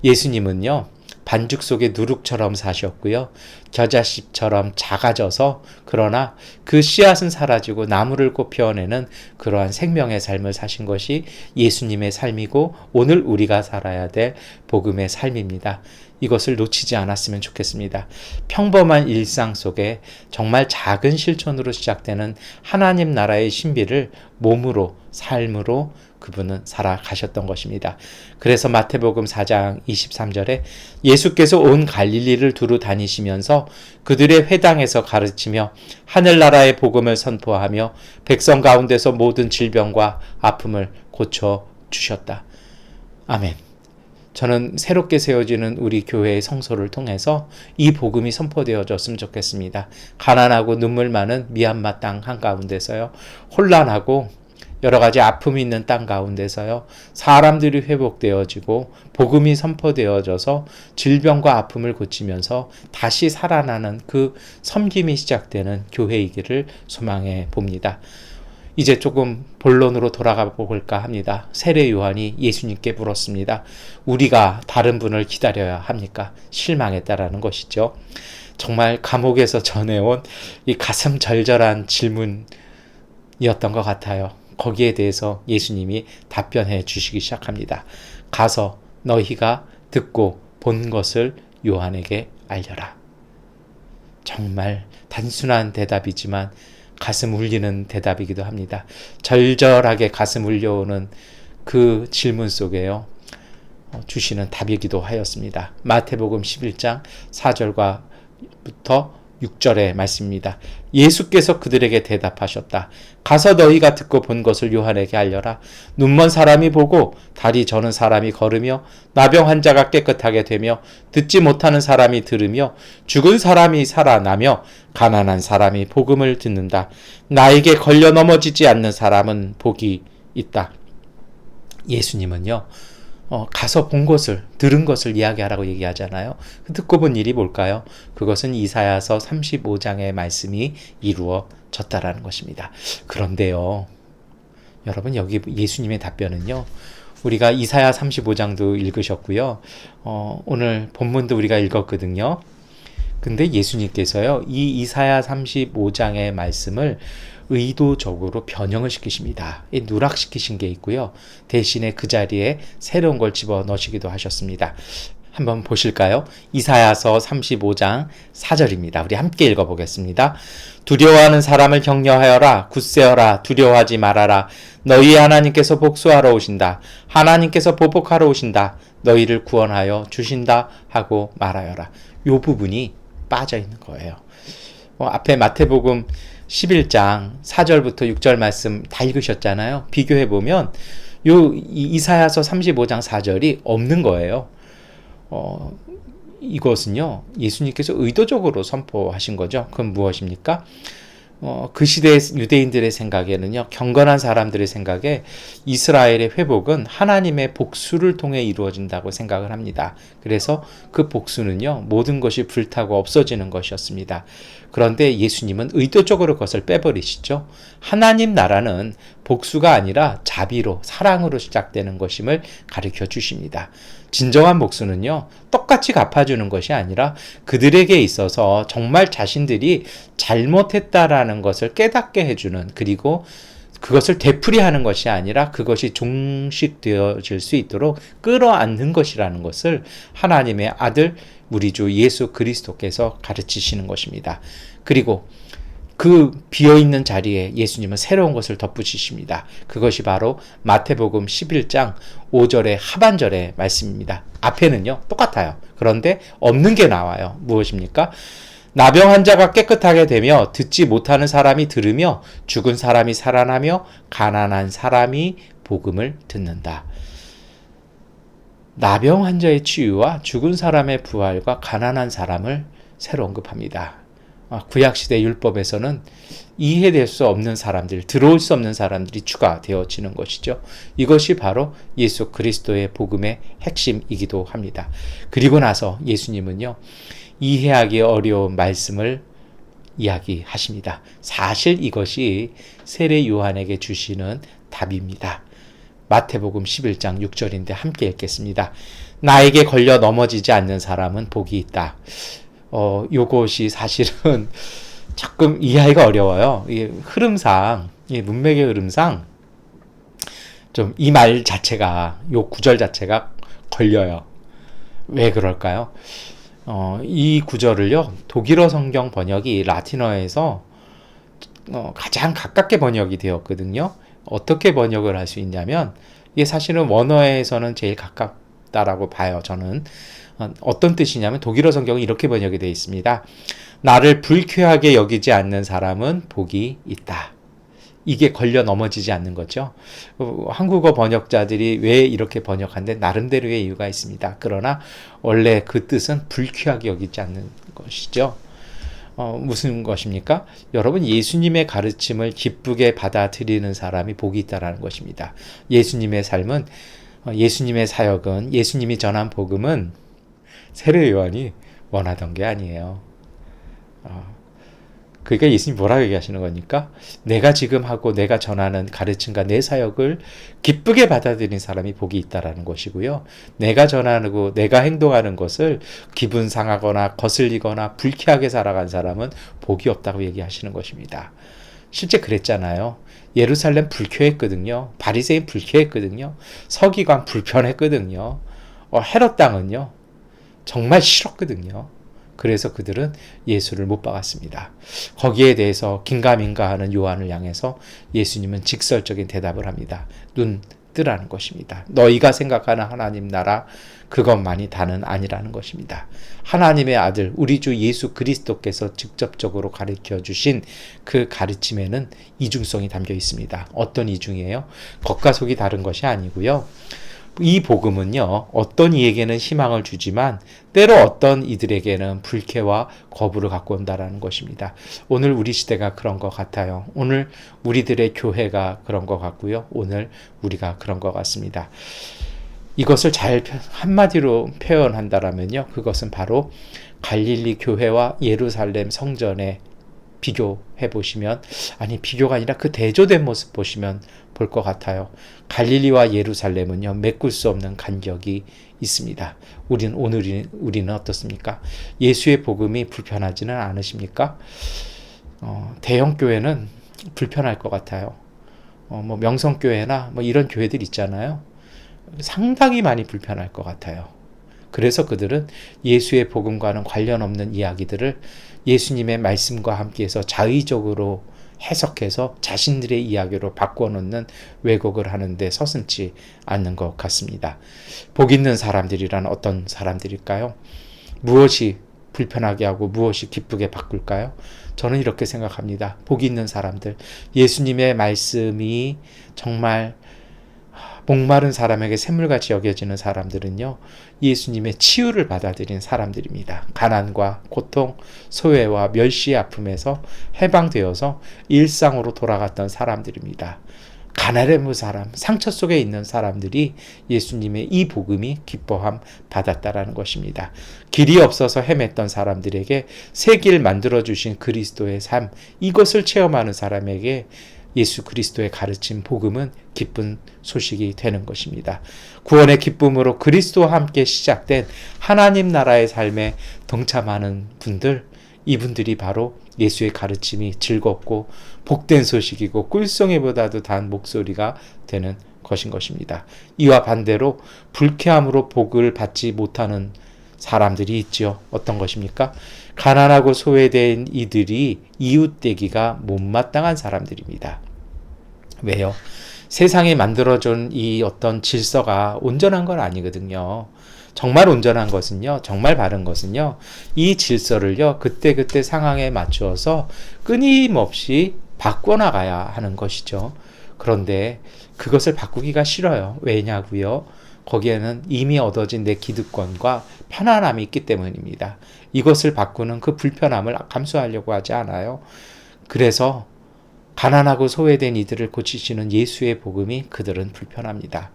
예수님은요, 반죽 속에 누룩처럼 사셨고요, 겨자씨처럼 작아져서, 그러나 그 씨앗은 사라지고 나무를 꼭 피워내는 그러한 생명의 삶을 사신 것이 예수님의 삶이고 오늘 우리가 살아야 될 복음의 삶입니다. 이것을 놓치지 않았으면 좋겠습니다. 평범한 일상 속에 정말 작은 실천으로 시작되는 하나님 나라의 신비를 몸으로, 삶으로 그분은 살아가셨던 것입니다. 그래서 마태복음 4장 23절에 예수께서 온 갈릴리를 두루 다니시면서 그들의 회당에서 가르치며 하늘나라의 복음을 선포하며 백성 가운데서 모든 질병과 아픔을 고쳐주셨다. 아멘. 저는 새롭게 세워지는 우리 교회의 성소를 통해서 이 복음이 선포되어졌으면 좋겠습니다. 가난하고 눈물 많은 미얀마 땅 한가운데서요, 혼란하고 여러 가지 아픔이 있는 땅 가운데서요, 사람들이 회복되어지고 복음이 선포되어져서 질병과 아픔을 고치면서 다시 살아나는 그 섬김이 시작되는 교회이기를 소망해 봅니다. 이제 조금 본론으로 돌아가 볼까 합니다. 세례 요한이 예수님께 물었습니다. 우리가 다른 분을 기다려야 합니까? 실망했다라는 것이죠. 정말 감옥에서 전해온 이 가슴 절절한 질문이었던 것 같아요. 거기에 대해서 예수님이 답변해 주시기 시작합니다. 가서 너희가 듣고 본 것을 요한에게 알려라. 정말 단순한 대답이지만 가슴 울리는 대답이기도 합니다. 절절하게 가슴 울려오는 그 질문 속에요, 주시는 답이기도 하였습니다. 마태복음 11장 4절부터 6절의 말씀입니다. 예수께서 그들에게 대답하셨다. 가서 너희가 듣고 본 것을 요한에게 알려라. 눈먼 사람이 보고 다리 저는 사람이 걸으며 나병 환자가 깨끗하게 되며 듣지 못하는 사람이 들으며 죽은 사람이 살아나며 가난한 사람이 복음을 듣는다. 나에게 걸려 넘어지지 않는 사람은 복이 있다. 예수님은요, 가서 본 것을, 들은 것을 이야기하라고 얘기하잖아요. 듣고 본 일이 뭘까요? 그것은 이사야서 35장의 말씀이 이루어졌다라는 것입니다. 그런데요, 여러분, 여기 예수님의 답변은요, 우리가 이사야 35장도 읽으셨고요, 오늘 본문도 우리가 읽었거든요. 근데 예수님께서요, 이 이사야 35장의 말씀을 의도적으로 변형을 시키십니다. 누락시키신 게 있고요. 대신에 그 자리에 새로운 걸 집어넣으시기도 하셨습니다. 한번 보실까요? 이사야서 35장 4절입니다. 우리 함께 읽어보겠습니다. 두려워하는 사람을 격려하여라. 굳세어라. 두려워하지 말아라. 너희의 하나님께서 복수하러 오신다. 하나님께서 보복하러 오신다. 너희를 구원하여 주신다 하고 말하여라. 이 부분이 빠져 있는 거예요. 앞에 마태복음 11장 4절부터 6절 말씀 다 읽으셨잖아요. 비교해보면 이사야서 35장 4절이 없는 거예요. 이것은요, 예수님께서 의도적으로 선포하신 거죠. 그건 무엇입니까? 그 시대 유대인들의 생각에는요, 경건한 사람들의 생각에 이스라엘의 회복은 하나님의 복수를 통해 이루어진다고 생각을 합니다. 그래서 그 복수는요, 모든 것이 불타고 없어지는 것이었습니다. 그런데 예수님은 의도적으로 그것을 빼버리시죠. 하나님 나라는 복수가 아니라 자비로, 사랑으로 시작되는 것임을 가르쳐 주십니다. 진정한 복수는요, 똑같이 갚아주는 것이 아니라 그들에게 있어서 정말 자신들이 잘못했다라는 것을 깨닫게 해주는, 그리고 그것을 되풀이하는 것이 아니라 그것이 종식되어질 수 있도록 끌어안는 것이라는 것을 하나님의 아들 우리 주 예수 그리스도께서 가르치시는 것입니다. 그리고 그 비어있는 자리에 예수님은 새로운 것을 덧붙이십니다. 그것이 바로 마태복음 11장 5절의 하반절의 말씀입니다. 앞에는요 똑같아요. 그런데 없는 게 나와요. 무엇입니까? 나병 환자가 깨끗하게 되며 듣지 못하는 사람이 들으며 죽은 사람이 살아나며 가난한 사람이 복음을 듣는다. 나병 환자의 치유와 죽은 사람의 부활과 가난한 사람을 새로 언급합니다. 구약시대 율법에서는 이해될 수 없는 사람들, 들어올 수 없는 사람들이 추가되어지는 것이죠. 이것이 바로 예수 그리스도의 복음의 핵심이기도 합니다. 그리고 나서 예수님은요, 이해하기 어려운 말씀을 이야기하십니다. 사실 이것이 세례 요한에게 주시는 답입니다. 마태복음 11장 6절인데 함께 읽겠습니다. 나에게 걸려 넘어지지 않는 사람은 복이 있다. 요것이 사실은 조금 이해하기가 어려워요. 흐름상, 문맥의 흐름상 좀 이 말 자체가, 요 구절 자체가 걸려요. 왜 그럴까요? 이 구절을요, 독일어 성경 번역이 라틴어에서 가장 가깝게 번역이 되었거든요. 어떻게 번역을 할 수 있냐면, 이게 사실은 원어에서는 제일 가깝다라고 봐요, 저는. 어떤 뜻이냐면, 독일어 성경은 이렇게 번역이 되어 있습니다. 나를 불쾌하게 여기지 않는 사람은 복이 있다. 이게 걸려 넘어지지 않는 거죠. 한국어 번역자들이 왜 이렇게 번역한데 나름대로의 이유가 있습니다. 그러나 원래 그 뜻은 불쾌하게 여기지 않는 것이죠. 무슨 것입니까? 여러분, 예수님의 가르침을 기쁘게 받아들이는 사람이 복이 있다라는 것입니다. 예수님의 삶은, 예수님의 사역은, 예수님이 전한 복음은 세례 요한이 원하던 게 아니에요. 그러니까 예수님 뭐라고 얘기하시는 거니까? 내가 지금 하고 내가 전하는 가르침과 내 사역을 기쁘게 받아들인 사람이 복이 있다라는 것이고요. 내가 전하고 내가 행동하는 것을 기분 상하거나 거슬리거나 불쾌하게 살아간 사람은 복이 없다고 얘기하시는 것입니다. 실제 그랬잖아요. 예루살렘 불쾌했거든요. 바리새인 불쾌했거든요. 서기관 불편했거든요. 헤롯 땅은요, 정말 싫었거든요. 그래서 그들은 예수를 못 박았습니다. 거기에 대해서 긴가민가하는 요한을 향해서 예수님은 직설적인 대답을 합니다. 눈 뜨라는 것입니다. 너희가 생각하는 하나님 나라, 그것만이 다는 아니라는 것입니다. 하나님의 아들 우리 주 예수 그리스도께서 직접적으로 가르쳐 주신 그 가르침에는 이중성이 담겨 있습니다. 어떤 이중이에요? 겉과 속이 다른 것이 아니고요. 이 복음은요, 어떤 이에게는 희망을 주지만 때로 어떤 이들에게는 불쾌와 거부를 갖고 온다라는 것입니다. 오늘 우리 시대가 그런 것 같아요. 오늘 우리들의 교회가 그런 것 같고요. 오늘 우리가 그런 것 같습니다. 이것을 잘 한마디로 표현한다라면요, 그것은 바로 갈릴리 교회와 예루살렘 성전의 비교해 보시면, 아니 비교가 아니라 그 대조된 모습 보시면 볼 것 같아요. 갈릴리와 예루살렘은요, 메꿀 수 없는 간격이 있습니다. 우리는 어떻습니까? 예수의 복음이 불편하지는 않으십니까? 대형 교회는 불편할 것 같아요. 명성교회나 이런 교회들 있잖아요. 상당히 많이 불편할 것 같아요. 그래서 그들은 예수의 복음과는 관련 없는 이야기들을 예수님의 말씀과 함께해서 자의적으로 해석해서 자신들의 이야기로 바꿔놓는 왜곡을 하는데 서슴지 않는 것 같습니다. 복 있는 사람들이란 어떤 사람들일까요? 무엇이 불편하게 하고 무엇이 기쁘게 바꿀까요? 저는 이렇게 생각합니다. 복 있는 사람들, 예수님의 말씀이 정말 목마른 사람에게 샘물같이 여겨지는 사람들은요, 예수님의 치유를 받아들인 사람들입니다. 가난과 고통, 소외와 멸시의 아픔에서 해방되어서 일상으로 돌아갔던 사람들입니다. 가나레무 사람, 상처 속에 있는 사람들이 예수님의 이 복음이 기뻐함 받았다라는 것입니다. 길이 없어서 헤맸던 사람들에게 새 길 만들어주신 그리스도의 삶, 이것을 체험하는 사람에게 예수 그리스도의 가르침 복음은 기쁜 소식이 되는 것입니다. 구원의 기쁨으로 그리스도와 함께 시작된 하나님 나라의 삶에 동참하는 분들, 이분들이 바로 예수의 가르침이 즐겁고 복된 소식이고 꿀송이보다도 단 목소리가 되는 것인 것입니다. 이와 반대로 불쾌함으로 복을 받지 못하는 사람들이 있지요. 어떤 것입니까? 가난하고 소외된 이들이 이웃되기가 못마땅한 사람들입니다. 왜요? 세상에 만들어준 이 어떤 질서가 온전한 건 아니거든요. 정말 온전한 것은요, 정말 바른 것은요, 이 질서를요, 그때그때 상황에 맞추어서 끊임없이 바꿔나가야 하는 것이죠. 그런데 그것을 바꾸기가 싫어요. 왜냐고요? 거기에는 이미 얻어진 내 기득권과 편안함이 있기 때문입니다. 이것을 바꾸는 그 불편함을 감수하려고 하지 않아요. 그래서 가난하고 소외된 이들을 고치시는 예수의 복음이 그들은 불편합니다.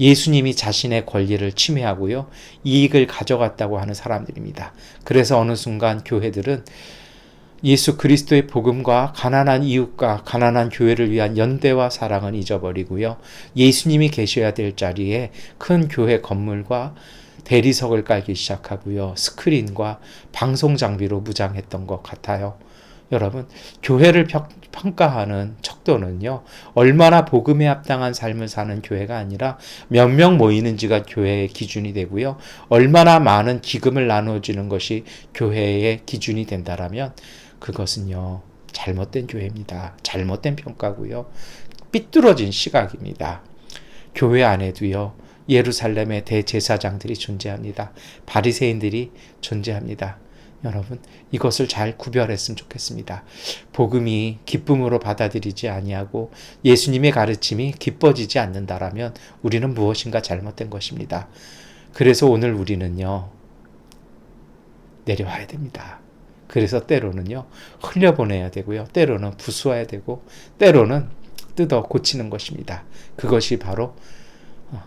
예수님이 자신의 권리를 침해하고요, 이익을 가져갔다고 하는 사람들입니다. 그래서 어느 순간 교회들은 예수 그리스도의 복음과 가난한 이웃과 가난한 교회를 위한 연대와 사랑은 잊어버리고요, 예수님이 계셔야 될 자리에 큰 교회 건물과 대리석을 깔기 시작하고요, 스크린과 방송 장비로 무장했던 것 같아요. 여러분, 교회를 평가하는 척도는요, 얼마나 복음에 합당한 삶을 사는 교회가 아니라 몇 명 모이는지가 교회의 기준이 되고요, 얼마나 많은 기금을 나눠주는 것이 교회의 기준이 된다라면 그것은요, 잘못된 교회입니다. 잘못된 평가고요, 삐뚤어진 시각입니다. 교회 안에도요, 예루살렘의 대제사장들이 존재합니다. 바리새인들이 존재합니다. 여러분, 이것을 잘 구별했으면 좋겠습니다. 복음이 기쁨으로 받아들이지 아니하고 예수님의 가르침이 기뻐지지 않는다라면 우리는 무엇인가 잘못된 것입니다. 그래서 오늘 우리는요, 내려와야 됩니다. 그래서 때로는요, 흘려보내야 되고요, 때로는 부수어야 되고, 때로는 뜯어 고치는 것입니다. 그것이 바로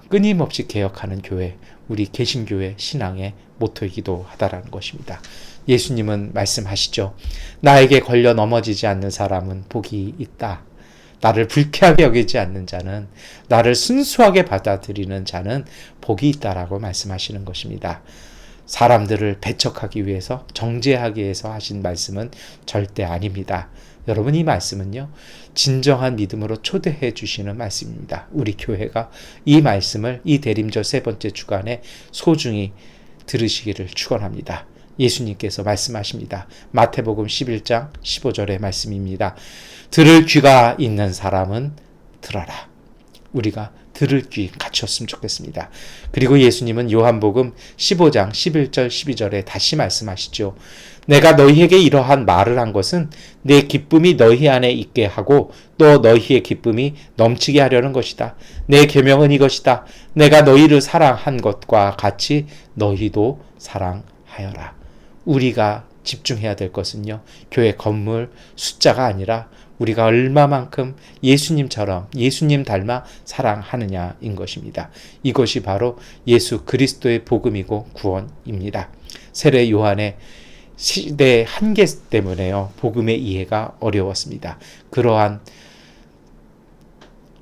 끊임없이 개혁하는 교회, 우리 개신교회 신앙의 모토이기도 하다라는 것입니다. 예수님은 말씀하시죠. 나에게 걸려 넘어지지 않는 사람은 복이 있다. 나를 불쾌하게 여기지 않는 자는, 나를 순수하게 받아들이는 자는 복이 있다라고 말씀하시는 것입니다. 사람들을 배척하기 위해서, 정죄하기 위해서 하신 말씀은 절대 아닙니다. 여러분, 이 말씀은요, 진정한 믿음으로 초대해 주시는 말씀입니다. 우리 교회가 이 말씀을 이 대림절 세 번째 주간에 소중히 들으시기를 축원합니다. 예수님께서 말씀하십니다. 마태복음 11장 15절의 말씀입니다. 들을 귀가 있는 사람은 들어라. 우리가 들을 귀 갖췄으면 좋겠습니다. 그리고 예수님은 요한복음 15장 11절 12절에 다시 말씀하시죠. 내가 너희에게 이러한 말을 한 것은 내 기쁨이 너희 안에 있게 하고 또 너희의 기쁨이 넘치게 하려는 것이다. 내 계명은 이것이다. 내가 너희를 사랑한 것과 같이 너희도 사랑하여라. 우리가 집중해야 될 것은요, 교회 건물 숫자가 아니라 우리가 얼마만큼 예수님처럼, 예수님 닮아 사랑하느냐인 것입니다. 이것이 바로 예수 그리스도의 복음이고 구원입니다. 세례 요한의 시대의 한계 때문에요, 복음의 이해가 어려웠습니다. 그러한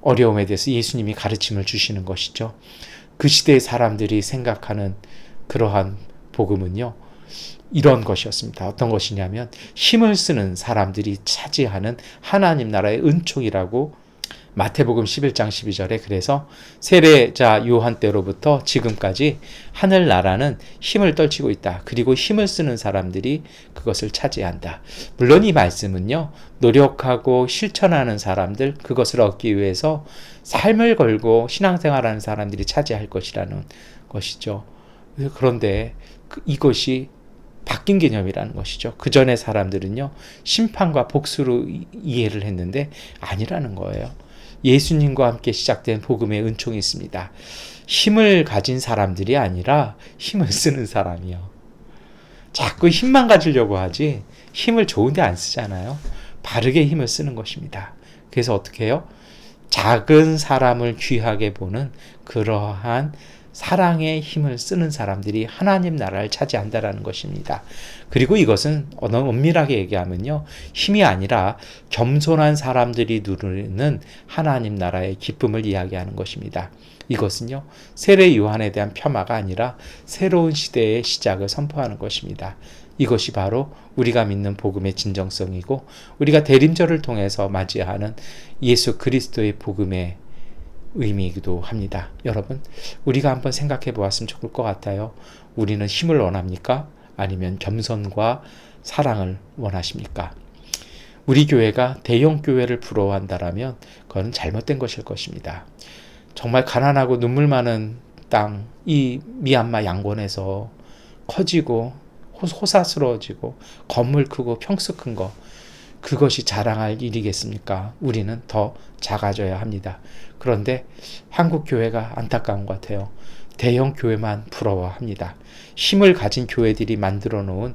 어려움에 대해서 예수님이 가르침을 주시는 것이죠. 그 시대의 사람들이 생각하는 그러한 복음은요, 이런 것이었습니다. 어떤 것이냐면 힘을 쓰는 사람들이 차지하는 하나님 나라의 은총이라고 마태복음 11장 12절에 그래서 세례자 요한 때로부터 지금까지 하늘나라는 힘을 떨치고 있다. 그리고 힘을 쓰는 사람들이 그것을 차지한다. 물론 이 말씀은요, 노력하고 실천하는 사람들, 그것을 얻기 위해서 삶을 걸고 신앙생활하는 사람들이 차지할 것이라는 것이죠. 그런데 이것이 바뀐 개념이라는 것이죠. 그 전에 사람들은요, 심판과 복수로 이해를 했는데 아니라는 거예요. 예수님과 함께 시작된 복음의 은총이 있습니다. 힘을 가진 사람들이 아니라 힘을 쓰는 사람이요. 자꾸 힘만 가지려고 하지 힘을 좋은데 안 쓰잖아요. 바르게 힘을 쓰는 것입니다. 그래서 어떻게 해요? 작은 사람을 귀하게 보는 그러한 사랑의 힘을 쓰는 사람들이 하나님 나라를 차지한다라는 것입니다. 그리고 이것은 엄밀하게 얘기하면요, 힘이 아니라 겸손한 사람들이 누리는 하나님 나라의 기쁨을 이야기하는 것입니다. 이것은요, 세례 요한에 대한 폄하가 아니라 새로운 시대의 시작을 선포하는 것입니다. 이것이 바로 우리가 믿는 복음의 진정성이고 우리가 대림절을 통해서 맞이하는 예수 그리스도의 복음의 의미이기도 합니다. 여러분, 우리가 한번 생각해 보았으면 좋을 것 같아요. 우리는 힘을 원합니까? 아니면 겸손과 사랑을 원하십니까? 우리 교회가 대형 교회를 부러워한다라면 그건 잘못된 것일 것입니다. 정말 가난하고 눈물 많은 땅, 이 미얀마 양곤에서 커지고 호사스러워지고 건물 크고 평수 큰 거, 그것이 자랑할 일이겠습니까? 우리는 더 작아져야 합니다. 그런데 한국 교회가 안타까운 것 같아요. 대형 교회만 부러워합니다. 힘을 가진 교회들이 만들어 놓은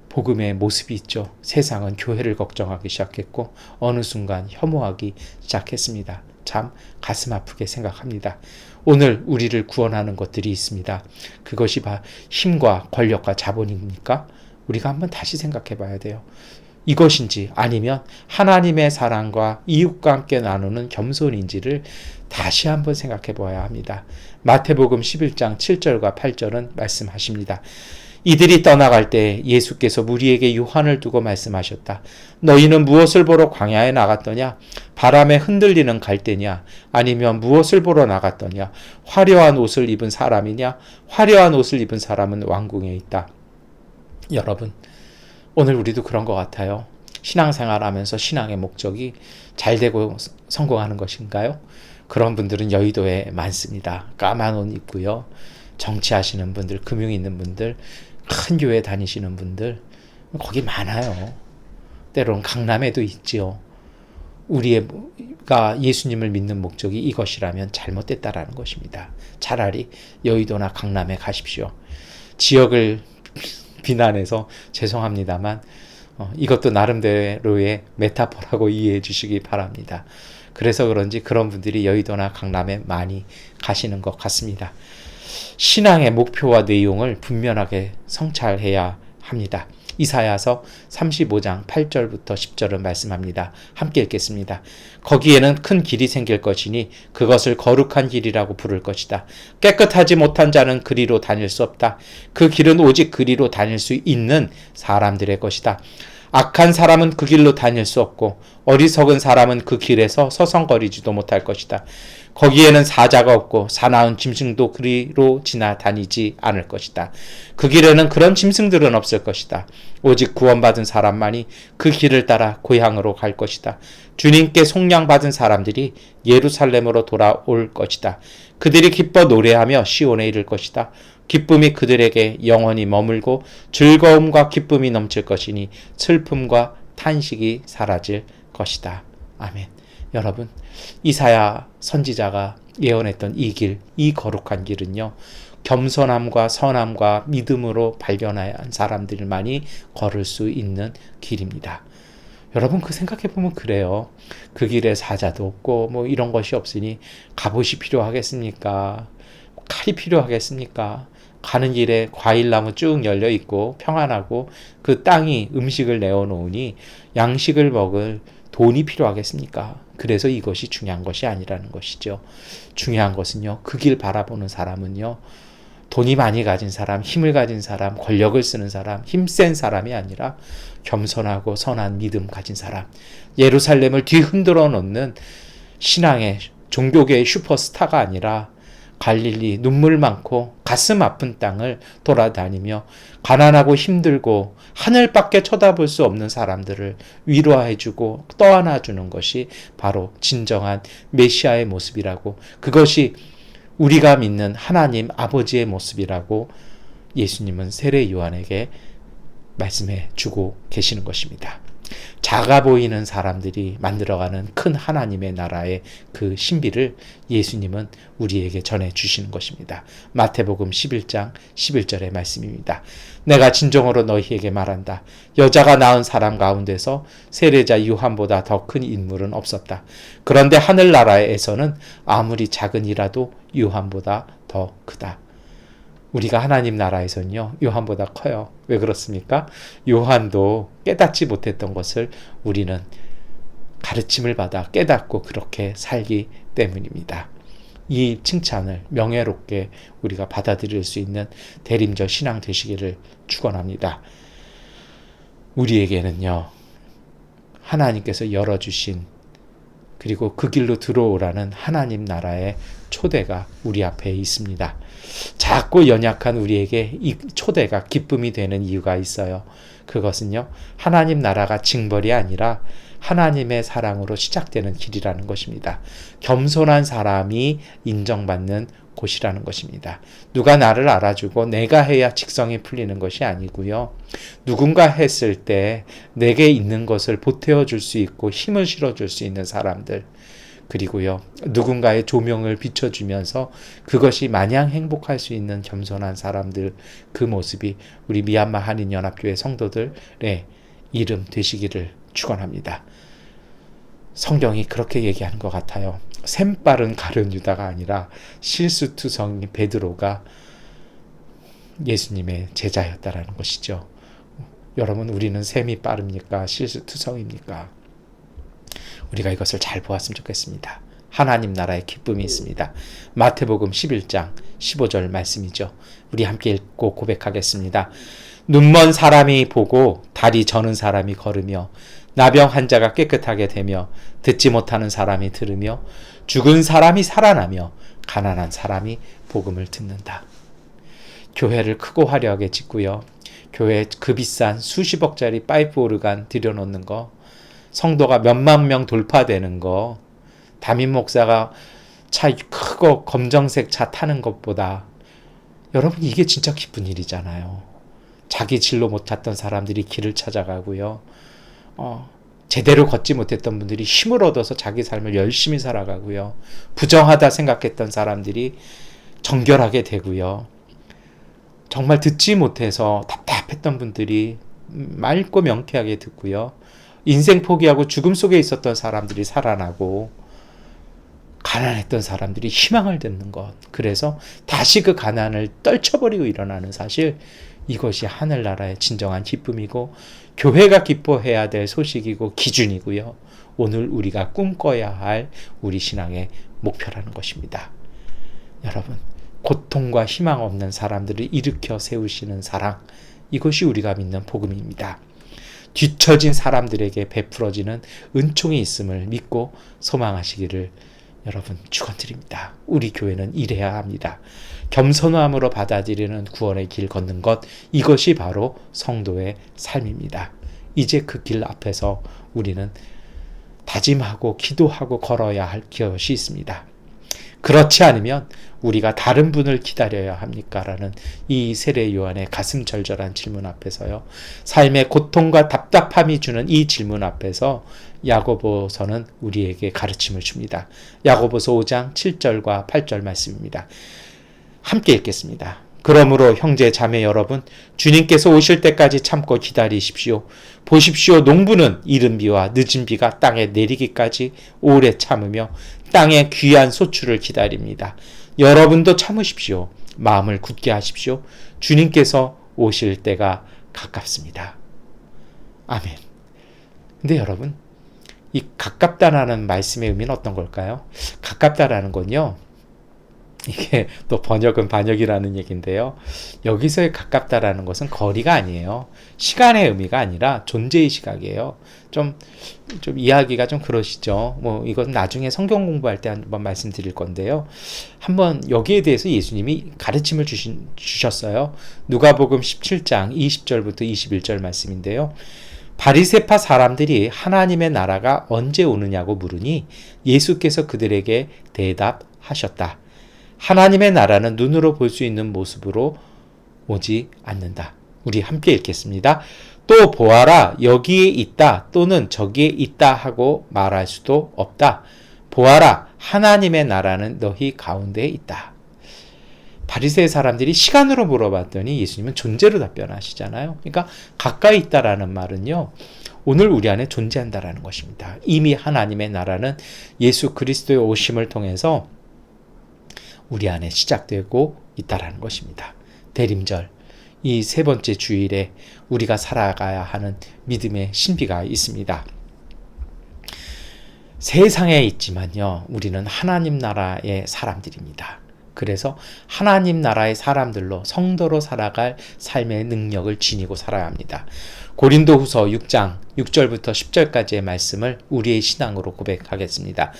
복음의 모습이 있죠. 세상은 교회를 걱정하기 시작했고 어느 순간 혐오하기 시작했습니다. 참 가슴 아프게 생각합니다. 오늘 우리를 구원하는 것들이 있습니다. 그것이 힘과 권력과 자본입니까? 우리가 한번 다시 생각해 봐야 돼요. 이것인지 아니면 하나님의 사랑과 이웃과 함께 나누는 겸손인지를 다시 한번 생각해 보아야 합니다. 마태복음 11장 7절과 8절은 말씀하십니다. 이들이 떠나갈 때 예수께서 무리에게 유한을 두고 말씀하셨다. 너희는 무엇을 보러 광야에 나갔더냐? 바람에 흔들리는 갈대냐? 아니면 무엇을 보러 나갔더냐? 화려한 옷을 입은 사람이냐? 화려한 옷을 입은 사람은 왕궁에 있다. 여러분, 오늘 우리도 그런 것 같아요. 신앙생활 하면서 신앙의 목적이 잘되고 성공하는 것인가요? 그런 분들은 여의도에 많습니다. 까만 옷 입고요. 정치하시는 분들, 금융 있는 분들, 큰 교회 다니시는 분들 거기 많아요. 때로는 강남에도 있지요. 우리가 예수님을 믿는 목적이 이것이라면 잘못됐다라는 것입니다. 차라리 여의도나 강남에 가십시오. 지역을 비난해서 죄송합니다만 이것도 나름대로의 메타포라고 이해해 주시기 바랍니다. 그래서 그런지 그런 분들이 여의도나 강남에 많이 가시는 것 같습니다. 신앙의 목표와 내용을 분명하게 성찰해야 합니다. 이사야서 35장 8절부터 10절은 말씀합니다. 함께 읽겠습니다. 거기에는 큰 길이 생길 것이니 그것을 거룩한 길이라고 부를 것이다. 깨끗하지 못한 자는 그리로 다닐 수 없다. 그 길은 오직 그리로 다닐 수 있는 사람들의 것이다. 악한 사람은 그 길로 다닐 수 없고 어리석은 사람은 그 길에서 서성거리지도 못할 것이다. 거기에는 사자가 없고 사나운 짐승도 그리로 지나다니지 않을 것이다. 그 길에는 그런 짐승들은 없을 것이다. 오직 구원받은 사람만이 그 길을 따라 고향으로 갈 것이다. 주님께 속량받은 사람들이 예루살렘으로 돌아올 것이다. 그들이 기뻐 노래하며 시온에 이를 것이다. 기쁨이 그들에게 영원히 머물고 즐거움과 기쁨이 넘칠 것이니 슬픔과 탄식이 사라질 것이다. 아멘. 여러분, 이사야 선지자가 예언했던 이 길, 이 거룩한 길은요, 겸손함과 선함과 믿음으로 발견한 사람들만이 걸을 수 있는 길입니다. 여러분, 그 생각해보면 그래요. 그 길에 사자도 없고 뭐 이런 것이 없으니 갑옷이 필요하겠습니까? 칼이 필요하겠습니까? 가는 길에 과일나무 쭉 열려 있고 평안하고 그 땅이 음식을 내어놓으니 양식을 먹을 돈이 필요하겠습니까? 그래서 이것이 중요한 것이 아니라는 것이죠. 중요한 것은요, 그 길 바라보는 사람은요, 돈이 많이 가진 사람, 힘을 가진 사람, 권력을 쓰는 사람, 힘센 사람이 아니라 겸손하고 선한 믿음 가진 사람, 예루살렘을 뒤흔들어 놓는 신앙의 종교계의 슈퍼스타가 아니라 갈릴리 눈물 많고 가슴 아픈 땅을 돌아다니며 가난하고 힘들고 하늘밖에 쳐다볼 수 없는 사람들을 위로해주고 떠안아주는 것이 바로 진정한 메시아의 모습이라고, 그것이 우리가 믿는 하나님 아버지의 모습이라고 예수님은 세례 요한에게 말씀해 주고 계시는 것입니다. 작아 보이는 사람들이 만들어가는 큰 하나님의 나라의 그 신비를 예수님은 우리에게 전해 주시는 것입니다. 마태복음 11장 11절의 말씀입니다. 내가 진정으로 너희에게 말한다. 여자가 낳은 사람 가운데서 세례자 요한보다 더 큰 인물은 없었다. 그런데 하늘나라에서는 아무리 작은 이라도 요한보다 더 크다. 우리가 하나님 나라에서는요, 요한보다 커요. 왜 그렇습니까? 요한도 깨닫지 못했던 것을 우리는 가르침을 받아 깨닫고 그렇게 살기 때문입니다. 이 칭찬을 명예롭게 우리가 받아들일 수 있는 대림절 신앙 되시기를 축원합니다. 우리에게는요, 하나님께서 열어주신 그리고 그 길로 들어오라는 하나님 나라의 초대가 우리 앞에 있습니다. 작고 연약한 우리에게 이 초대가 기쁨이 되는 이유가 있어요. 그것은요, 하나님 나라가 징벌이 아니라 하나님의 사랑으로 시작되는 길이라는 것입니다. 겸손한 사람이 인정받는 곳이라는 것입니다. 누가 나를 알아주고 내가 해야 직성이 풀리는 것이 아니고요. 누군가 했을 때 내게 있는 것을 보태어 줄 수 있고 힘을 실어 줄 수 있는 사람들, 그리고요, 누군가의 조명을 비춰주면서 그것이 마냥 행복할 수 있는 겸손한 사람들, 그 모습이 우리 미얀마 한인연합교회 성도들의 이름 되시기를 축원합니다. 성경이 그렇게 얘기하는 것 같아요. 샘빠른 가룟 유다가 아니라 실수투성 베드로가 예수님의 제자였다라는 것이죠. 여러분, 우리는 샘이 빠릅니까? 실수투성입니까? 우리가 이것을 잘 보았으면 좋겠습니다. 하나님 나라의 기쁨이 있습니다. 마태복음 11장 15절 말씀이죠. 우리 함께 읽고 고백하겠습니다. 눈먼 사람이 보고 다리 저는 사람이 걸으며 나병 환자가 깨끗하게 되며 듣지 못하는 사람이 들으며 죽은 사람이 살아나며 가난한 사람이 복음을 듣는다. 교회를 크고 화려하게 짓고요. 교회에 그 비싼 수십억짜리 파이프 오르간 들여놓는 거, 성도가 몇만 명 돌파되는 거, 담임 목사가 차 크고 검정색 차 타는 것보다, 여러분, 이게 진짜 기쁜 일이잖아요. 자기 진로 못 찾던 사람들이 길을 찾아가고요. 제대로 걷지 못했던 분들이 힘을 얻어서 자기 삶을 열심히 살아가고요. 부정하다 생각했던 사람들이 정결하게 되고요. 정말 듣지 못해서 답답했던 분들이 맑고 명쾌하게 듣고요. 인생 포기하고 죽음 속에 있었던 사람들이 살아나고, 가난했던 사람들이 희망을 듣는 것, 그래서 다시 그 가난을 떨쳐버리고 일어나는 사실, 이것이 하늘나라의 진정한 기쁨이고 교회가 기뻐해야 될 소식이고 기준이고요. 오늘 우리가 꿈꿔야 할 우리 신앙의 목표라는 것입니다. 여러분, 고통과 희망 없는 사람들을 일으켜 세우시는 사랑, 이것이 우리가 믿는 복음입니다. 뒤처진 사람들에게 베풀어지는 은총이 있음을 믿고 소망하시기를 여러분 축원드립니다. 우리 교회는 이래야 합니다. 겸손함으로 받아들이는 구원의 길 걷는 것, 이것이 바로 성도의 삶입니다. 이제 그 길 앞에서 우리는 다짐하고 기도하고 걸어야 할 것이 있습니다. 그렇지 않으면 우리가 다른 분을 기다려야 합니까? 라는 이 세례 요한의 가슴 절절한 질문 앞에서요, 삶의 고통과 답답함이 주는 이 질문 앞에서 야고보서는 우리에게 가르침을 줍니다. 야고보서 5장 7절과 8절 말씀입니다. 함께 읽겠습니다. 그러므로 형제 자매 여러분, 주님께서 오실 때까지 참고 기다리십시오. 보십시오, 농부는 이른 비와 늦은 비가 땅에 내리기까지 오래 참으며 땅의 귀한 소출을 기다립니다. 여러분도 참으십시오. 마음을 굳게 하십시오. 주님께서 오실 때가 가깝습니다. 아멘. 근데 여러분, 이 가깝다라는 말씀의 의미는 어떤 걸까요? 가깝다라는 건요, 이게 또 번역은 반역이라는 얘기인데요. 여기서의 가깝다라는 것은 거리가 아니에요. 시간의 의미가 아니라 존재의 시각이에요. 좀 이야기가 좀 그러시죠. 이건 나중에 성경 공부할 때 한번 말씀드릴 건데요. 한번 여기에 대해서 예수님이 가르침을 주셨어요. 누가복음 17장 20절부터 21절 말씀인데요. 바리새파 사람들이 하나님의 나라가 언제 오느냐고 물으니 예수께서 그들에게 대답하셨다. 하나님의 나라는 눈으로 볼 수 있는 모습으로 오지 않는다. 우리 함께 읽겠습니다. 또 보아라, 여기에 있다 또는 저기에 있다 하고 말할 수도 없다. 보아라, 하나님의 나라는 너희 가운데에 있다. 바리새의 사람들이 시간으로 물어봤더니 예수님은 존재로 답변하시잖아요. 그러니까 가까이 있다라는 말은요, 오늘 우리 안에 존재한다라는 것입니다. 이미 하나님의 나라는 예수 그리스도의 오심을 통해서 우리 안에 시작되고 있다라는 것입니다. 대림절, 이 세 번째 주일에 우리가 살아가야 하는 믿음의 신비가 있습니다. 세상에 있지만요, 우리는 하나님 나라의 사람들입니다. 그래서 하나님 나라의 사람들로 성도로 살아갈 삶의 능력을 지니고 살아야 합니다. 고린도후서 6장 6절부터 10절까지의 말씀을 우리의 신앙으로 고백하겠습니다.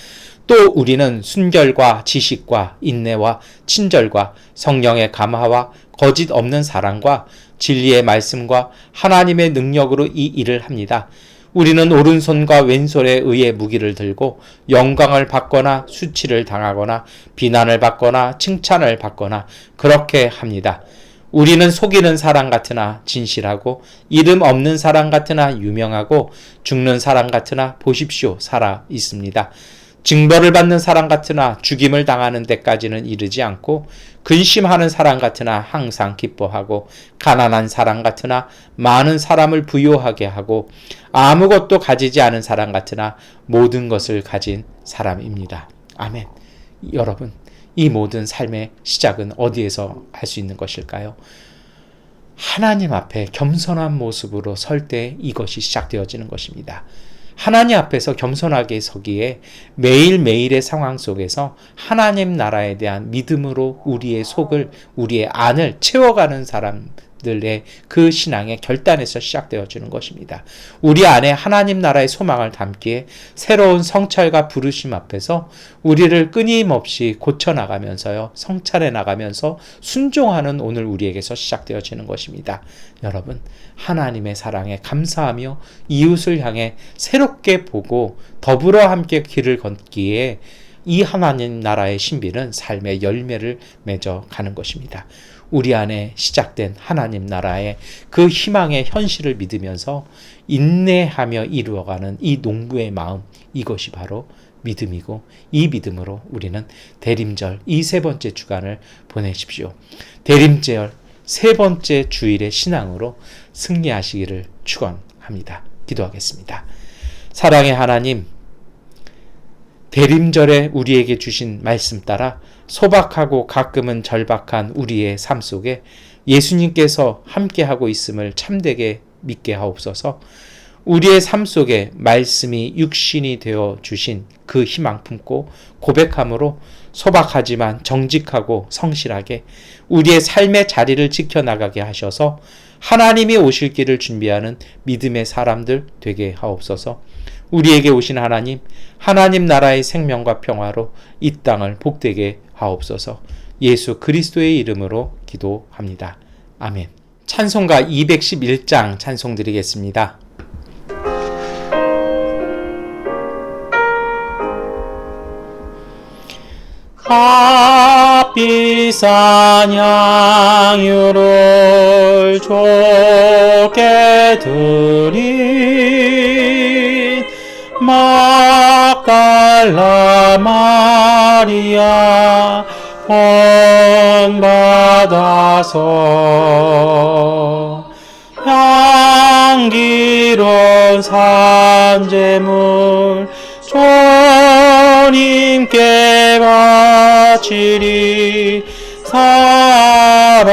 또 우리는 순결과 지식과 인내와 친절과 성령의 감화와 거짓 없는 사랑과 진리의 말씀과 하나님의 능력으로 이 일을 합니다. 우리는 오른손과 왼손에 의해 무기를 들고 영광을 받거나 수치를 당하거나 비난을 받거나 칭찬을 받거나 그렇게 합니다. 우리는 속이는 사람 같으나 진실하고 이름 없는 사람 같으나 유명하고 죽는 사람 같으나 보십시오 살아 있습니다. 징벌을 받는 사람 같으나 죽임을 당하는 데까지는 이르지 않고 근심하는 사람 같으나 항상 기뻐하고 가난한 사람 같으나 많은 사람을 부유하게 하고 아무것도 가지지 않은 사람 같으나 모든 것을 가진 사람입니다. 아멘. 여러분, 이 모든 삶의 시작은 어디에서 할 수 있는 것일까요? 하나님 앞에 겸손한 모습으로 설 때 이것이 시작되어지는 것입니다. 하나님 앞에서 겸손하게 서기에 매일매일의 상황 속에서 하나님 나라에 대한 믿음으로 우리의 속을, 우리의 안을 채워가는 사람들의 그 신앙의 결단에서 시작되어지는 것입니다. 우리 안에 하나님 나라의 소망을 담기에 새로운 성찰과 부르심 앞에서 우리를 끊임없이 고쳐나가면서요, 성찰해 나가면서 순종하는 오늘 우리에게서 시작되어지는 것입니다. 여러분, 하나님의 사랑에 감사하며 이웃을 향해 새롭게 보고 더불어 함께 길을 걷기에 이 하나님 나라의 신비는 삶의 열매를 맺어 가는 것입니다. 우리 안에 시작된 하나님 나라의 그 희망의 현실을 믿으면서 인내하며 이루어가는 이 농부의 마음, 이것이 바로 믿음이고 이 믿음으로 우리는 대림절 이 세 번째 주간을 보내십시오. 대림절 세 번째 주일의 신앙으로 승리하시기를 축원합니다. 기도하겠습니다. 사랑의 하나님, 대림절에 우리에게 주신 말씀 따라 소박하고 가끔은 절박한 우리의 삶 속에 예수님께서 함께하고 있음을 참되게 믿게 하옵소서. 우리의 삶 속에 말씀이 육신이 되어 주신 그 희망 품고 고백함으로 소박하지만 정직하고 성실하게 우리의 삶의 자리를 지켜나가게 하셔서 하나님이 오실 길을 준비하는 믿음의 사람들 되게 하옵소서. 우리에게 오신 하나님, 하나님 나라의 생명과 평화로 이 땅을 복되게 하옵소서. 예수 그리스도의 이름으로 기도합니다. 아멘. 찬송가 211장 찬송 드리겠습니다. 값비싼 양유를 좋게 드린 막달라 마리아 본받아서 향기로운 산제물 주님께 바치리 사랑의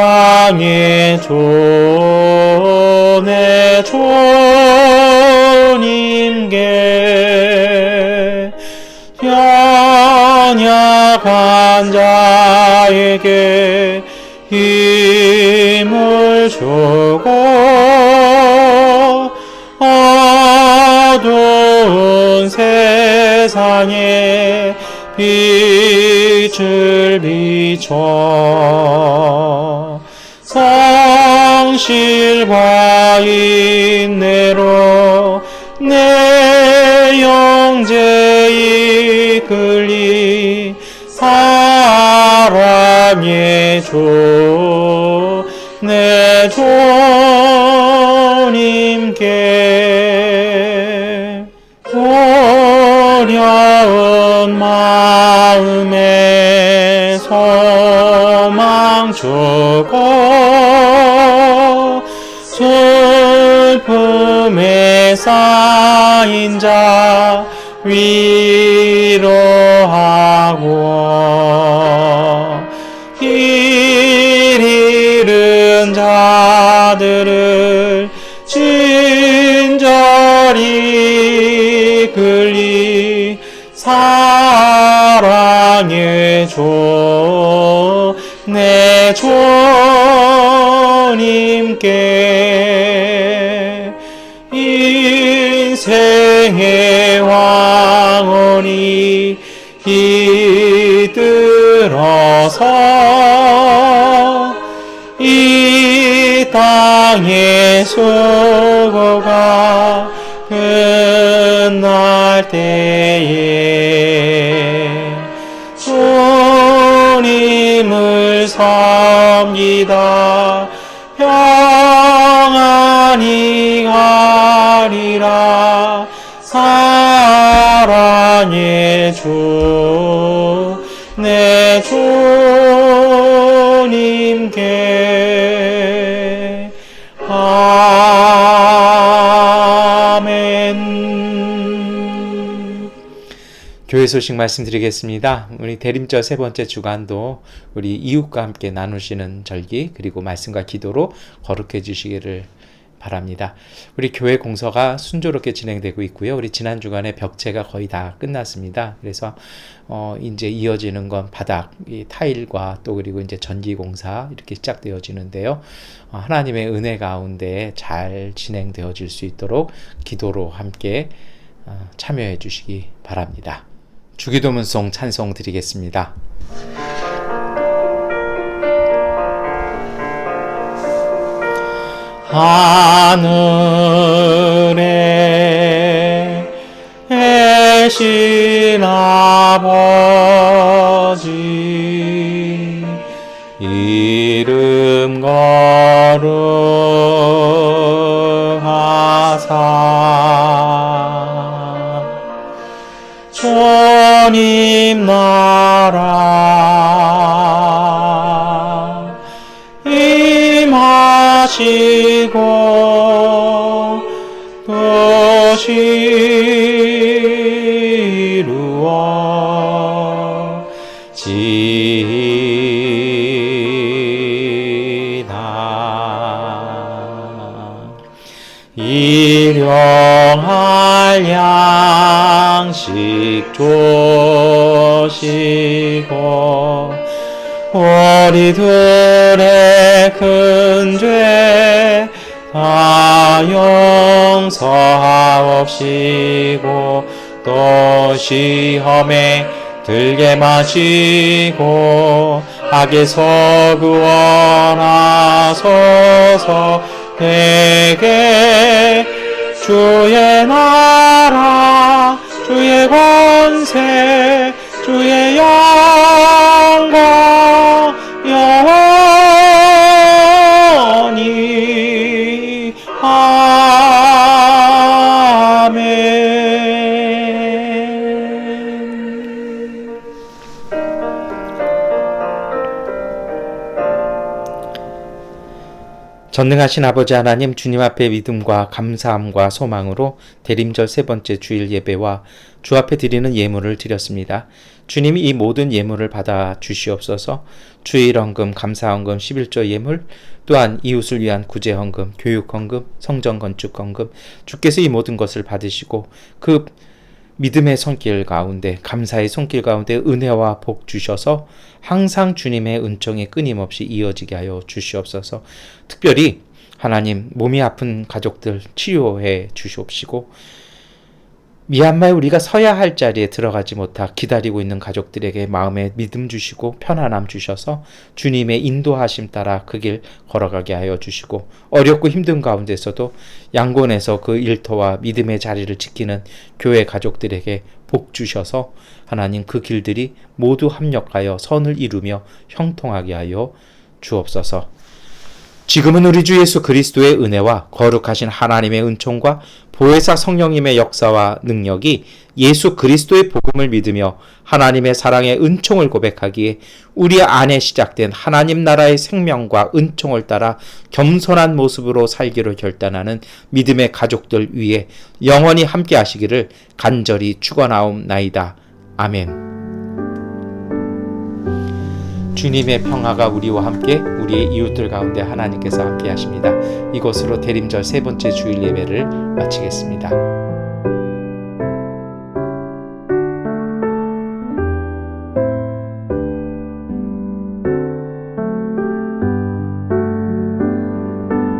주내 주님께 연약한 자에게 힘을 주고 어두운 세상에 빛을 비춰 성실과 인내로 내 영제 이끌리 사랑의 주 내 주님께 어려운 마음에 소망 주고 슬픔에 쌓인 자 위로하고 길 잃은 자들을 친절히 이끌리 사랑 사랑의 주 내 주님께 인생의 왕원이 깃들어서 이 땅의 수고가 끝날 때에 주님을 섬기다 평안히 가리라. 사랑의 주 내 주님께 아멘. 교회 소식 말씀드리겠습니다. 우리 대림절 세 번째 주간도 우리 이웃과 함께 나누시는 절기 그리고 말씀과 기도로 거룩해 주시기를 바랍니다. 우리 교회 공사가 순조롭게 진행되고 있고요. 우리 지난 주간에 벽체가 거의 다 끝났습니다. 그래서 이제 이어지는 건 바닥, 이 타일과 또 그리고 이제 전기 공사 이렇게 시작되어지는데요. 하나님의 은혜 가운데 잘 진행되어질 수 있도록 기도로 함께 참여해 주시기 바랍니다. 주기도문송 찬송 드리겠습니다. 하늘에 계신 아버지 이름 거룩하사 주님 나라 임하시고 뜻이 이루어지이다. 일용할 양식 주시고 우리들의 큰 죄 다 용서하옵시고 또 시험에 들게 마시고 악에서 구원하소서. 내게 주의 나라 주의 권세 주의 영광 영원히 아멘. 전능하신 아버지 하나님, 주님 앞에 믿음과 감사함과 소망으로 대림절 세 번째 주일 예배와 주 앞에 드리는 예물을 드렸습니다. 주님이 이 모든 예물을 받아 주시옵소서. 주일 헌금, 감사 헌금, 11조 예물, 또한 이웃을 위한 구제 헌금, 교육 헌금, 성전 건축 헌금, 주께서 이 모든 것을 받으시고 그 믿음의 손길 가운데, 감사의 손길 가운데 은혜와 복 주셔서 항상 주님의 은총이 끊임없이 이어지게 하여 주시옵소서. 특별히 하나님, 몸이 아픈 가족들 치료해 주시옵시고, 미얀마에 우리가 서야 할 자리에 들어가지 못하 기다리고 있는 가족들에게 마음에 믿음 주시고 편안함 주셔서 주님의 인도하심 따라 그 길 걸어가게 하여 주시고, 어렵고 힘든 가운데서도 양곤에서 그 일터와 믿음의 자리를 지키는 교회 가족들에게 복 주셔서 하나님 그 길들이 모두 합력하여 선을 이루며 형통하게 하여 주옵소서. 지금은 우리 주 예수 그리스도의 은혜와 거룩하신 하나님의 은총과 보혜사 성령님의 역사와 능력이 예수 그리스도의 복음을 믿으며 하나님의 사랑의 은총을 고백하기에 우리 안에 시작된 하나님 나라의 생명과 은총을 따라 겸손한 모습으로 살기로 결단하는 믿음의 가족들 위에 영원히 함께 하시기를 간절히 축원하옵나이다. 아멘. 주님의 평화가 우리와 함께 우리의 이웃들 가운데 하나님께서 함께 하십니다. 이것으로 대림절 세 번째 주일 예배를 마치겠습니다.